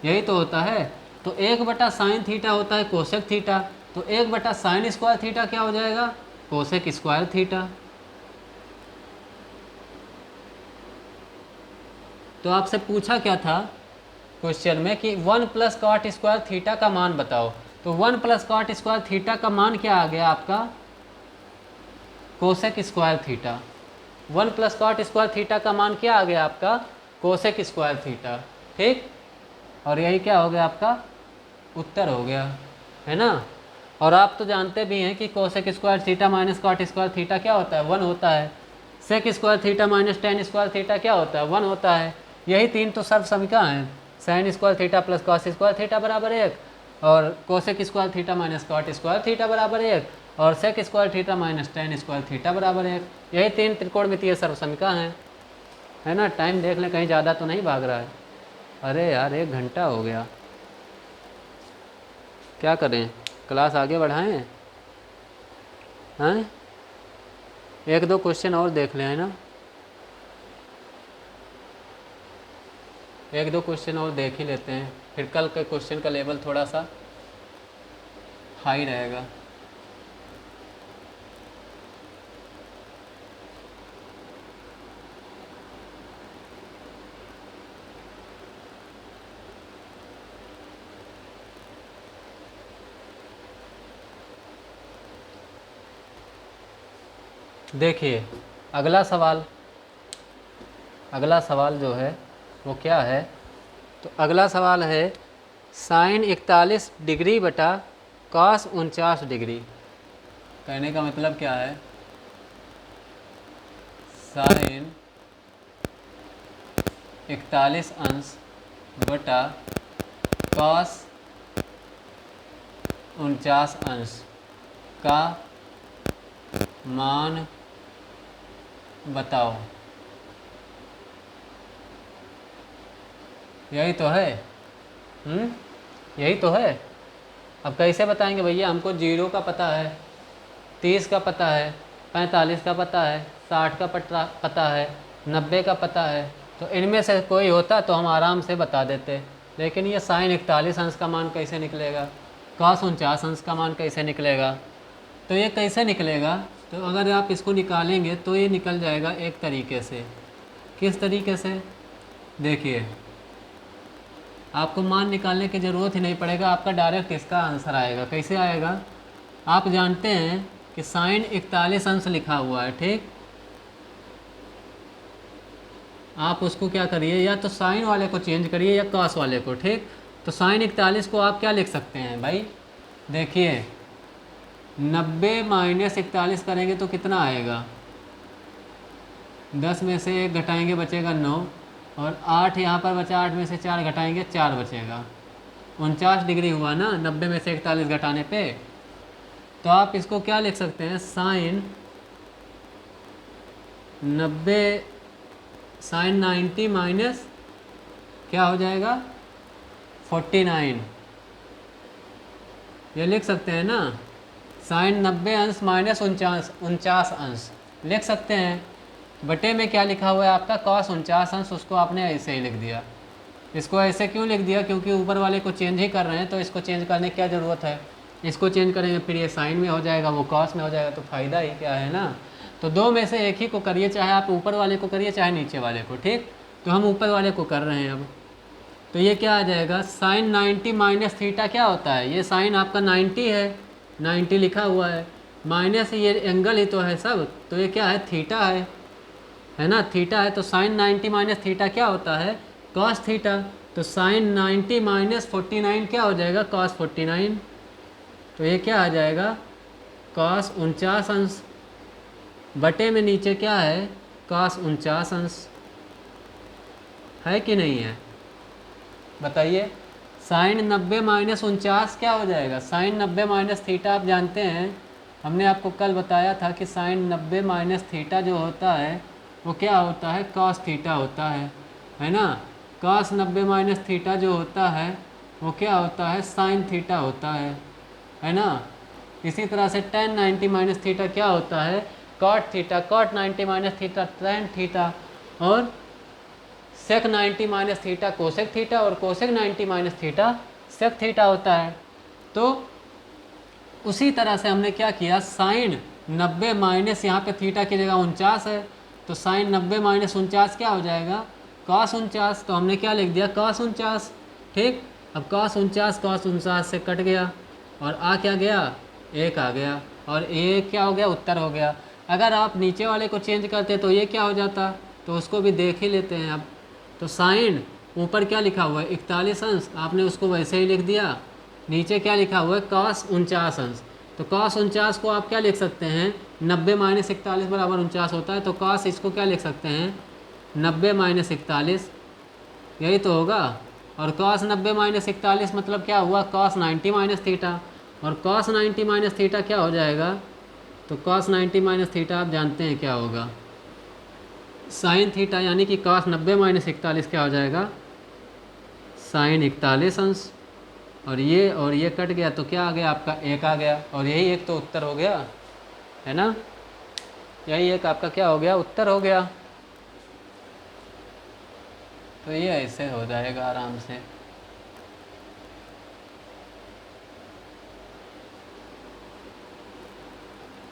यही तो होता है। तो 1/sin थीटा होता है कोसेक थीटा, तो 1/sin स्क्वायर थीटा क्या हो जाएगा, कोसेक स्क्वायर थीटा। तो आपसे पूछा क्या था क्वेश्चन में कि 1 + cot स्क्वायर थीटा का मान बताओ, तो 1 + cot स्क्वायर थीटा का मान क्या आ गया आपका, cosec square theta. 1 + cot square theta का मान क्या आ गया आपका, कोसेक स्क्वायर थीटा, ठीक। और यही क्या हो गया आपका उत्तर हो गया, है ना। और आप तो जानते भी हैं कि cosec square theta minus cot square theta क्या होता है, 1 होता है। Sec square theta minus tan square theta क्या होता है, 1 होता है। यही तीन तो सर्व समीकरण हैं, sine square theta plus cos square theta बराबर 1, और cosec square theta minus cot square theta बराबर 1, और sec square theta minus tan square theta बराबर 1। यही तीन त्रिकोणमितीय सर्व समीकरण हैं, है ना। टाइम देख लें कहीं ज़्यादा तो नहीं भाग रहा है। अरे यार 1 घंटा हो गया, क्या करें, क्लास आगे बढ़ाएं, हैं। 1-2 क्वेश्चन और देख लें, है ना। 1-2 क्वेश्चन और देख ही लेते हैं, फिर कल के क्वेश्चन का लेवल थोड़ा सा हाई रहेगा। देखिए अगला सवाल जो है वो क्या है, तो अगला सवाल है साइन 41 डिग्री बटा कॉस 49 डिग्री। कहने का मतलब क्या है, साइन 41 अंश बटा कॉस 49 अंश का मान बताओ। यही तो है, यही तो है। अब कैसे बताएंगे भैया, हमको 0 का पता है, 30 का पता है, 45 का पता है, 60 का पता है, 90 का पता है। तो इनमें से कोई होता तो हम आराम से बता देते, लेकिन ये साइन 41 अंश का मान कैसे निकलेगा, कॉस 49 अंश का मान कैसे निकलेगा। तो ये कैसे निकलेगा, तो अगर आप इसको निकालेंगे तो ये निकल जाएगा एक तरीके से। किस तरीके से, देखिए आपको मान निकालने की ज़रूरत ही नहीं पड़ेगा, आपका डायरेक्ट इसका आंसर आएगा। कैसे आएगा, आप जानते हैं कि साइन 41 अंश लिखा हुआ है, ठीक। आप उसको क्या करिए, या तो साइन वाले को चेंज करिए या कॉस वाले को, ठीक। तो साइन 41 को आप क्या लिख सकते हैं भाई, देखिए 90 माइनस 41 करेंगे तो कितना आएगा, 10 में से 1 घटाएंगे बचेगा 9, और 8 यहाँ पर बचा, 8 में से 4 घटाएंगे 4 बचेगा, 49 डिग्री हुआ ना 90 में से 41 घटाने पे। तो आप इसको क्या लिख सकते हैं, साइन 90 माइनस क्या हो जाएगा 49, ये लिख सकते हैं ना। साइन 90 अंश माइनस 49 अंश लिख सकते हैं। बटे में क्या लिखा हुआ है आपका, कॉस 49 अंश, उसको आपने ऐसे ही लिख दिया। इसको ऐसे क्यों लिख दिया, क्योंकि ऊपर वाले को चेंज ही कर रहे हैं, तो इसको चेंज करने की क्या ज़रूरत है। इसको चेंज करेंगे फिर ये साइन में हो जाएगा, वो कॉस में हो जाएगा, तो फ़ायदा ही क्या है ना। तो दो में से एक ही को करिए, चाहे आप ऊपर वाले को करिए चाहे नीचे वाले को, ठीक। तो हम ऊपर वाले को कर रहे हैं अब। तो ये क्या आ जाएगा, साइन 90 माइनस थीटा क्या होता है, ये साइन आपका 90 है, 90 लिखा हुआ है, माइनस ये एंगल ही तो है सब, तो ये क्या है थीटा है ना, थीटा है। तो साइन 90 माइनस थीटा क्या होता है, कॉस थीटा। तो साइन 90 माइनस 49 क्या हो जाएगा, कॉस 49। तो ये क्या आ जाएगा, कॉस 49 अंश, बटे में नीचे क्या है, कॉस 49 अंश, है कि नहीं है, बताइए। साइन 90 माइनस 49 क्या हो जाएगा, साइन 90 माइनस थीटा आप जानते हैं, हमने आपको कल बताया था कि साइन 90 माइनस थीटा जो होता है वो क्या होता है, कॉस थीटा होता है ना। कॉस 90 माइनस थीटा जो होता है वो क्या होता है, साइन थीटा होता है ना। इसी तरह से tan 90 माइनस थीटा क्या होता है, cot theta, cot 90 minus theta tan theta, और sec 90 minus theta cosec theta, और cosec 90 minus theta sec theta होता है। तो उसी तरह से हमने क्या किया, साइन 90 माइनस यहाँ पे थीटा की जगह 49 है, तो साइन 90 माइनस 49 क्या हो जाएगा, cos 49। तो हमने क्या लिख दिया, cos 49। ठीक, अब cos 49 से कट गया और आ क्या गया, 1 आ गया, और ये क्या हो गया, उत्तर हो गया। अगर आप नीचे वाले को चेंज करते तो ये क्या हो जाता, तो उसको भी देख ही लेते हैं अब। तो साइन ऊपर क्या लिखा हुआ है 41 अंश, आपने उसको वैसे ही लिख दिया। नीचे क्या लिखा हुआ है, cos 49 अंश। तो cos 49 को आप क्या लिख सकते हैं, 90 माइनस 41 बराबर 49 होता है, तो cos इसको क्या लिख सकते हैं, 90 माइनस 41, यही तो होगा। और cos 90 माइनस 41 मतलब क्या हुआ, cos 90 माइनस थीटा, और cos 90 माइनस थीटा क्या हो जाएगा, तो cos 90 माइनस थीटा आप जानते हैं क्या होगा, साइन थीटा, यानी कि cos 90 माइनस 41 क्या हो जाएगा, साइन 41 अंश। और ये कट गया तो क्या आ गया आपका, 1 आ गया, और यही एक तो उत्तर हो गया, है ना, यही एक आपका क्या हो गया, उत्तर हो गया। तो ये ऐसे हो जाएगा आराम से।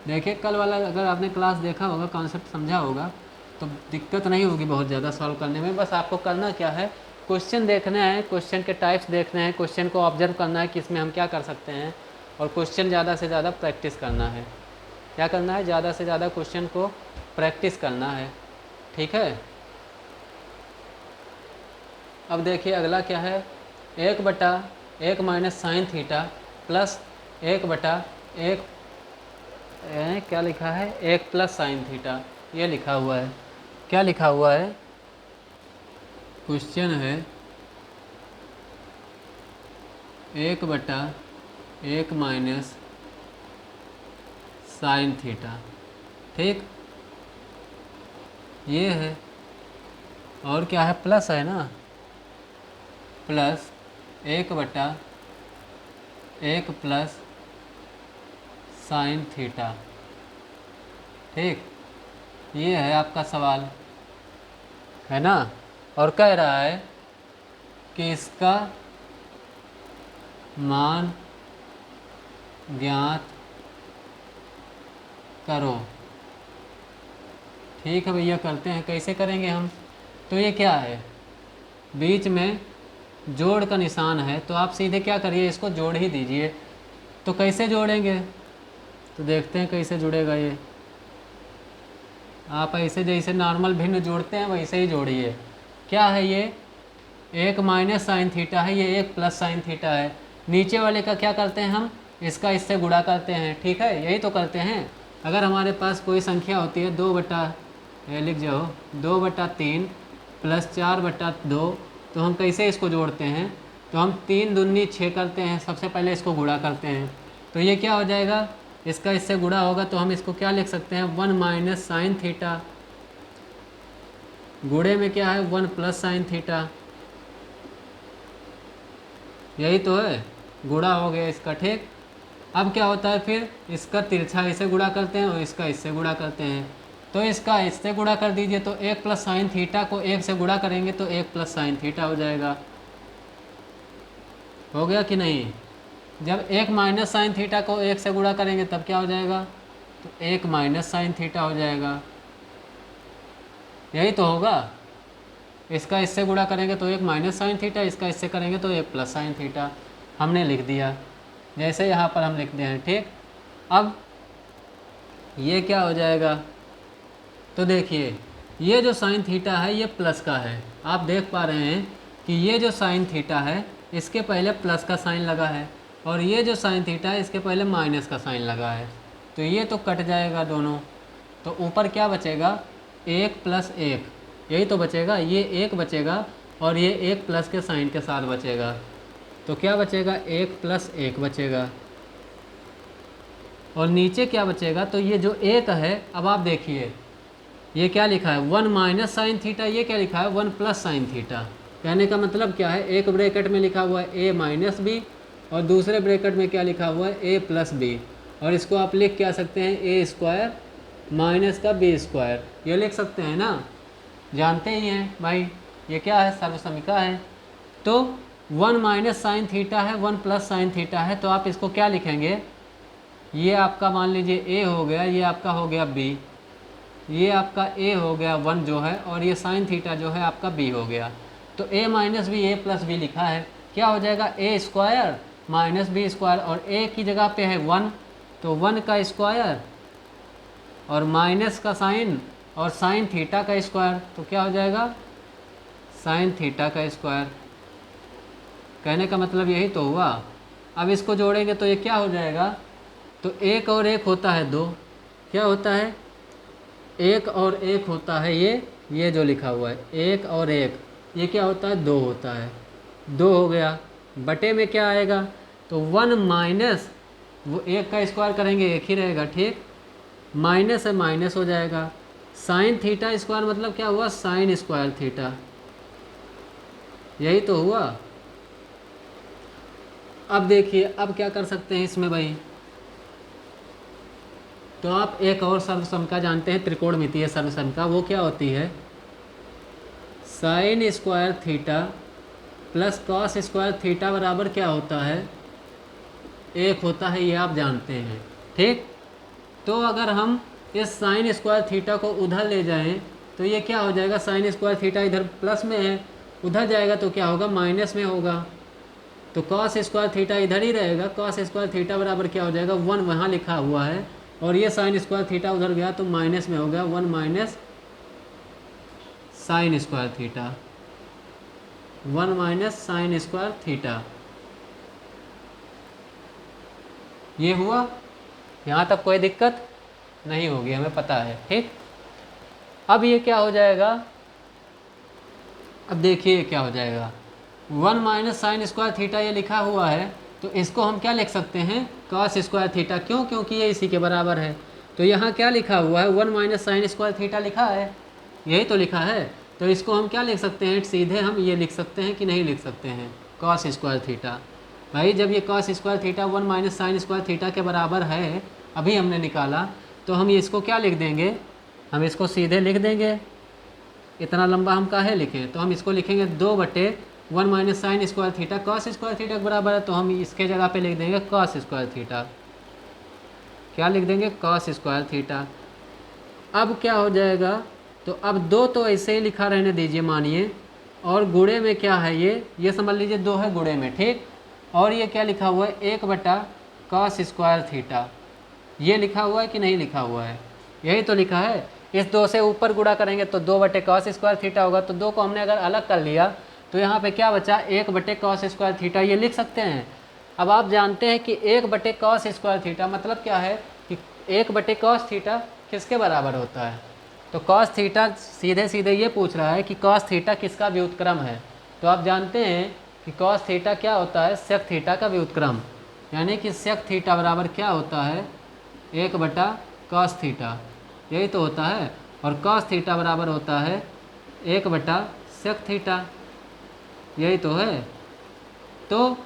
देखिए कल वाला अगर आपने क्लास देखा होगा, कॉन्सेप्ट समझा होगा, तो दिक्कत नहीं होगी बहुत ज़्यादा सॉल्व करने में। बस आपको करना क्या है, क्वेश्चन देखना है, क्वेश्चन के टाइप्स देखने हैं, क्वेश्चन को ऑब्जर्व करना है कि इसमें हम क्या कर सकते हैं, और क्वेश्चन ज़्यादा से ज़्यादा प्रैक्टिस करना है। क्या करना है, ज़्यादा से ज़्यादा क्वेश्चन को प्रैक्टिस करना है। ठीक है, अब देखिए अगला क्या है, 1/1 माइनस साइन थीटा प्लस 1/1 क्या लिखा है, 1 प्लस साइन थीटा, ये लिखा हुआ है। क्या लिखा हुआ है, क्वेश्चन है 1/1 माइनस साइन थीटा। ठीक, ये है, और क्या है, प्लस है ना, प्लस 1/1 प्लस साइन थीटा। ठीक, ये है आपका सवाल, है ना, और कह रहा है कि इसका मान ज्ञात करो। ठीक है भैया, करते हैं, कैसे करेंगे हम, तो ये क्या है, बीच में जोड़ का निशान है, तो आप सीधे क्या करिए, इसको जोड़ ही दीजिए। तो कैसे जोड़ेंगे, तो देखते हैं कैसे जुड़ेगा ये। आप ऐसे जैसे नॉर्मल भिन्न जोड़ते हैं वैसे ही जोड़िए। क्या है ये, 1 माइनस साइन थीटा है, ये 1 प्लस साइन थीटा है। नीचे वाले का क्या करते हैं हम, इसका इससे गुणा करते हैं। ठीक है, यही तो करते हैं। अगर हमारे पास कोई संख्या होती है 2 लिख जाओ 2/3 प्लस 4/2, तो हम कैसे इसको जोड़ते हैं, तो हम 3 दूनी 6 करते हैं, सबसे पहले इसको गुणा करते हैं। तो ये क्या हो जाएगा, इसका इससे गुणा होगा, तो हम इसको क्या लिख सकते हैं, 1 माइनस साइन थीटा, गुणे में क्या है 1 प्लस साइन थीटा, यही तो है, गुणा हो गया इसका। ठीक, अब क्या होता है, फिर इसका तिरछा इसे गुणा करते हैं और इसका इससे गुणा करते हैं। तो इसका इससे गुणा कर दीजिए, तो 1 प्लस साइन थीटा को 1 से गुणा करेंगे तो 1 प्लस साइन थीटा हो जाएगा। हो गया कि नहीं, जब 1 माइनस साइन थीटा को 1 से गुणा करेंगे तब क्या हो जाएगा, तो 1 माइनस साइन थीटा हो जाएगा, यही तो होगा। इसका इससे गुणा करेंगे तो 1 माइनस साइन थीटा, इसका इससे करेंगे तो 1 प्लस साइन थीटा, हमने लिख दिया जैसे यहाँ पर हम लिखते हैं। ठीक, अब ये क्या हो जाएगा, तो देखिए ये जो साइन थीटा है ये प्लस का है, आप देख पा रहे हैं कि ये जो साइन थीटा है इसके पहले प्लस का साइन लगा है, और ये जो साइन थीटा है इसके पहले माइनस का साइन लगा है, तो ये तो कट जाएगा दोनों। तो ऊपर क्या बचेगा, 1 प्लस 1, यही तो बचेगा, ये 1 बचेगा और ये 1 प्लस के साइन के साथ बचेगा, तो क्या बचेगा, 1 प्लस 1 बचेगा। और नीचे क्या बचेगा, तो ये जो 1 है, अब आप देखिए ये क्या लिखा है, 1 माइनस साइन थीटा, ये क्या लिखा है 1 प्लस साइन थीटा। कहने का मतलब क्या है, एक ब्रैकेट में लिखा हुआ है a माइनस बी और दूसरे ब्रैकेट में क्या लिखा हुआ है a प्लस बी, और इसको आप लिख क्या सकते हैं, ए स्क्वायर माइनस का बी स्क्वायर, ये लिख सकते हैं ना, जानते ही हैं भाई ये क्या है, सर्वसमिका है। तो 1 माइनस साइन थीटा है, 1 प्लस साइन थीटा है, तो आप इसको क्या लिखेंगे, ये आपका मान लीजिए ए हो गया, ये आपका हो गया बी, ये आपका ए हो गया 1 जो है, और ये साइन थीटा जो है आपका बी हो गया। तो ए माइनस बी, ए प्लस बी लिखा है, क्या हो जाएगा, ए स्क्वायर माइनस बी स्क्वायर, और ए की जगह पे है 1, तो 1 का स्क्वायर और माइनस का साइन और साइन थीटा का स्क्वायर, तो क्या हो जाएगा, साइन थीटा का स्क्वायर। कहने का मतलब यही तो हुआ। अब इसको जोड़ेंगे तो ये क्या हो जाएगा, तो 1 और 1 होता है 2, क्या होता है, 1 और 1 होता है ये जो लिखा हुआ है 1 और 1, ये क्या होता है, 2 होता है, 2 हो गया, बटे में क्या आएगा, तो 1 माइनस वो 1 का स्क्वायर करेंगे 1 ही रहेगा, ठीक, माइनस है माइनस हो जाएगा, साइन थीटा स्क्वायर मतलब क्या हुआ, साइन स्क्वायर थीटा, यही तो हुआ। अब देखिए अब क्या कर सकते हैं इसमें भाई, तो आप एक और सर्वसमिका जानते हैं, त्रिकोणमितीय सर्वसमिका, वो क्या होती है, sign square theta plus cos square theta बराबर क्या होता है, 1 होता है, ये आप जानते हैं, ठीक। तो अगर हम इस साइन स्क्वायर थीटा को उधर ले जाएं तो ये क्या हो जाएगा, साइन स्क्वायर थीटा इधर प्लस में है, उधर जाएगा तो क्या होगा, माइनस में होगा, तो कॉस स्क्वायर थीटा इधर ही रहेगा, कॉस स्क्वायर थीटा बराबर क्या हो जाएगा, 1 वहाँ लिखा हुआ है, और ये साइन स्क्वायर थीटा उधर गया तो माइनस में हो गया, 1 minus sign square theta, 1 minus sign square theta, ये हुआ। यहाँ तक कोई दिक्कत नहीं होगी, हमें पता है, ठीक। अब ये क्या हो जाएगा, अब देखिए क्या हो जाएगा, 1 माइनस साइन स्क्वायर थीटा ये लिखा हुआ है, तो इसको हम क्या लिख सकते हैं, कॉस स्क्वायर थीटा, क्यों, क्योंकि ये इसी के बराबर है। तो यहाँ क्या लिखा हुआ है, 1 माइनस साइन स्क्वायर थीटा लिखा है, यही तो लिखा है, तो इसको हम क्या लिख सकते हैं, सीधे हम ये लिख सकते हैं कि नहीं लिख सकते हैं, कॉस स्क्वायर थीटा। भाई जब ये cos square theta 1 minus sign square theta के बराबर है, अभी हमने निकाला, तो हम इसको क्या लिख देंगे, हम इसको सीधे लिख देंगे, इतना लंबा हम काहे लिखें, तो हम इसको लिखेंगे 2/1 minus sign square theta, cos square theta के बराबर है, तो हम इसके जगह पे लिख देंगे कॉस स्क्वायर थीटा, क्या लिख देंगे, कॉस स्क्वायर थीटा। अब क्या हो जाएगा, तो अब 2 तो ऐसे ही लिखा रहने दीजिए मानिए, और गुणे में क्या है, ये समझ लीजिए 2 है गुणे में, ठीक, और ये क्या लिखा हुआ है, 1/cos स्क्वायर थीटा, ये लिखा हुआ है कि नहीं लिखा हुआ है, यही तो लिखा है। इस 2 से ऊपर गुणा करेंगे तो 2/cos स्क्वायर थीटा होगा, तो 2 को हमने अगर अलग कर लिया तो यहाँ पे क्या बचा, 1/cos स्क्वायर थीटा, ये लिख सकते हैं। अब आप जानते हैं कि 1/cos स्क्वायर थीटा मतलब क्या है, कि 1/cos थीटा किसके बराबर होता है, तो cos थीटा सीधे सीधे ये पूछ रहा है कि cos थीटा किसका व्युत्क्रम है, तो आप जानते हैं कि cos थीटा क्या होता है, sec थीटा का व्युत्क्रम, यानी कि sec थीटा बराबर क्या होता है, 1/cos थीटा, यही तो होता है, और cos थीटा बराबर होता है 1/sec थीटा, यही तो है। तो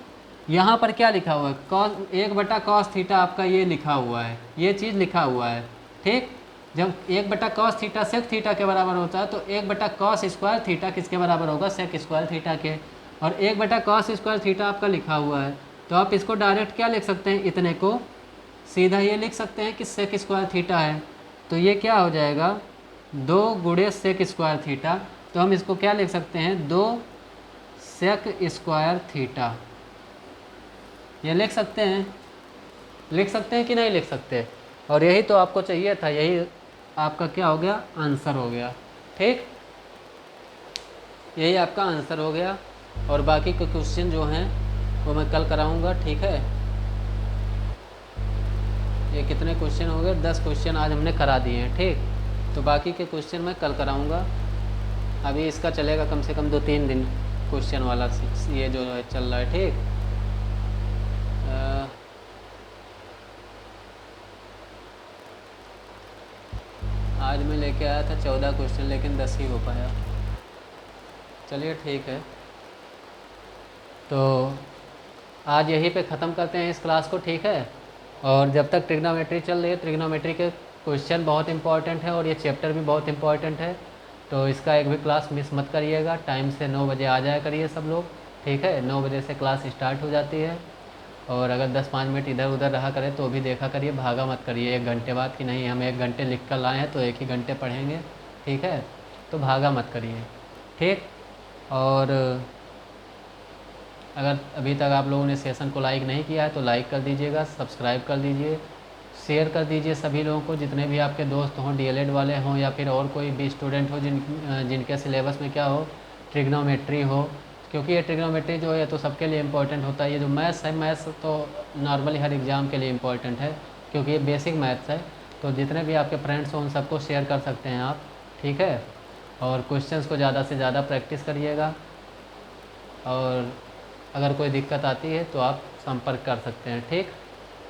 यहाँ पर क्या लिखा हुआ है, cos 1/cos थीटा आपका ये लिखा हुआ है, ये चीज़ लिखा हुआ है, ठीक। जब 1/cos थीटा sec थीटा के बराबर होता है, तो 1/cos स्क्वायर थीटा किसके बराबर होगा, sec स्क्वायर थीटा के, और 1/cos स्क्वायर थीटा आपका लिखा हुआ है, तो आप इसको डायरेक्ट क्या लिख सकते हैं, इतने को सीधा ये लिख सकते हैं कि sec स्क्वायर थीटा है, तो ये क्या हो जाएगा, 2 गुणे sec स्क्वायर थीटा, तो हम इसको क्या लिख सकते हैं, 2 sec स्क्वायर थीटा, ये लिख सकते हैं, लिख सकते हैं कि नहीं लिख सकते, और यही तो आपको चाहिए था, यही आपका क्या हो गया, आंसर हो गया, ठीक, यही आपका आंसर हो गया। और बाकी के क्वेश्चन जो हैं वो मैं कल कराऊंगा, ठीक है। ये कितने क्वेश्चन हो गए, 10 क्वेश्चन आज हमने करा दिए हैं, ठीक, तो बाकी के क्वेश्चन मैं कल कराऊंगा। अभी इसका चलेगा कम से कम 2-3 दिन क्वेश्चन वाला ये जो है चल रहा है, ठीक। आज मैं लेके आया था 14 क्वेश्चन, लेकिन 10 ही हो पाया। चलिए ठीक है, तो आज यहीं पे ख़त्म करते हैं इस क्लास को, ठीक है। और जब तक ट्रिग्नोमेट्री चल रही है, ट्रिग्नोमेट्री के क्वेश्चन बहुत इंपॉर्टेंट है और ये चैप्टर भी बहुत इंपॉर्टेंट है, तो इसका एक भी क्लास मिस मत करिएगा। टाइम से 9 बजे आ जाया करिए सब लोग, ठीक है। 9 बजे से क्लास स्टार्ट हो जाती है, और अगर 10-5 मिनट इधर उधर रहा करें तो भी देखा करिए, भागा मत करिए 1 घंटे बाद कि नहीं हम 1 घंटे लिख कर लाए हैं तो 1 ही घंटे पढ़ेंगे, ठीक है। तो भागा मत करिए, ठीक। और अगर अभी तक आप लोगों ने सेशन को लाइक नहीं किया है तो लाइक कर दीजिएगा, सब्सक्राइब कर दीजिए, शेयर कर दीजिए सभी लोगों को, जितने भी आपके दोस्त हों, डीएलएड वाले हों या फिर और कोई भी स्टूडेंट हो जिनके सिलेबस में क्या हो, ट्रिग्नोमेट्री हो। क्योंकि ये ट्रिग्नोमेट्री जो है तो सबके लिए इम्पोर्टेंट होता है। ये जो मैथ्स है, मैथ्स तो नॉर्मली हर एग्ज़ाम के लिए इम्पोर्टेंट है, क्योंकि ये बेसिक मैथ्स है। तो जितने भी आपके फ्रेंड्स हों उन सबको शेयर कर सकते हैं आप, ठीक है। और क्वेश्चंस को ज़्यादा से ज़्यादा प्रैक्टिस करिएगा, और अगर कोई दिक्कत आती है तो आप संपर्क कर सकते हैं, ठीक।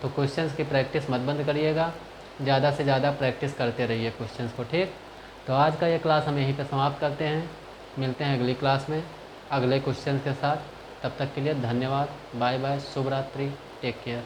तो क्वेश्चंस की प्रैक्टिस मत बंद करिएगा, ज़्यादा से ज़्यादा प्रैक्टिस करते रहिए क्वेश्चंस को, ठीक। तो आज का ये क्लास हम यहीं पे समाप्त करते हैं, मिलते हैं अगली क्लास में अगले क्वेश्चन के साथ। तब तक के लिए धन्यवाद, बाय बाय, शुभ रात्रि, टेक केयर।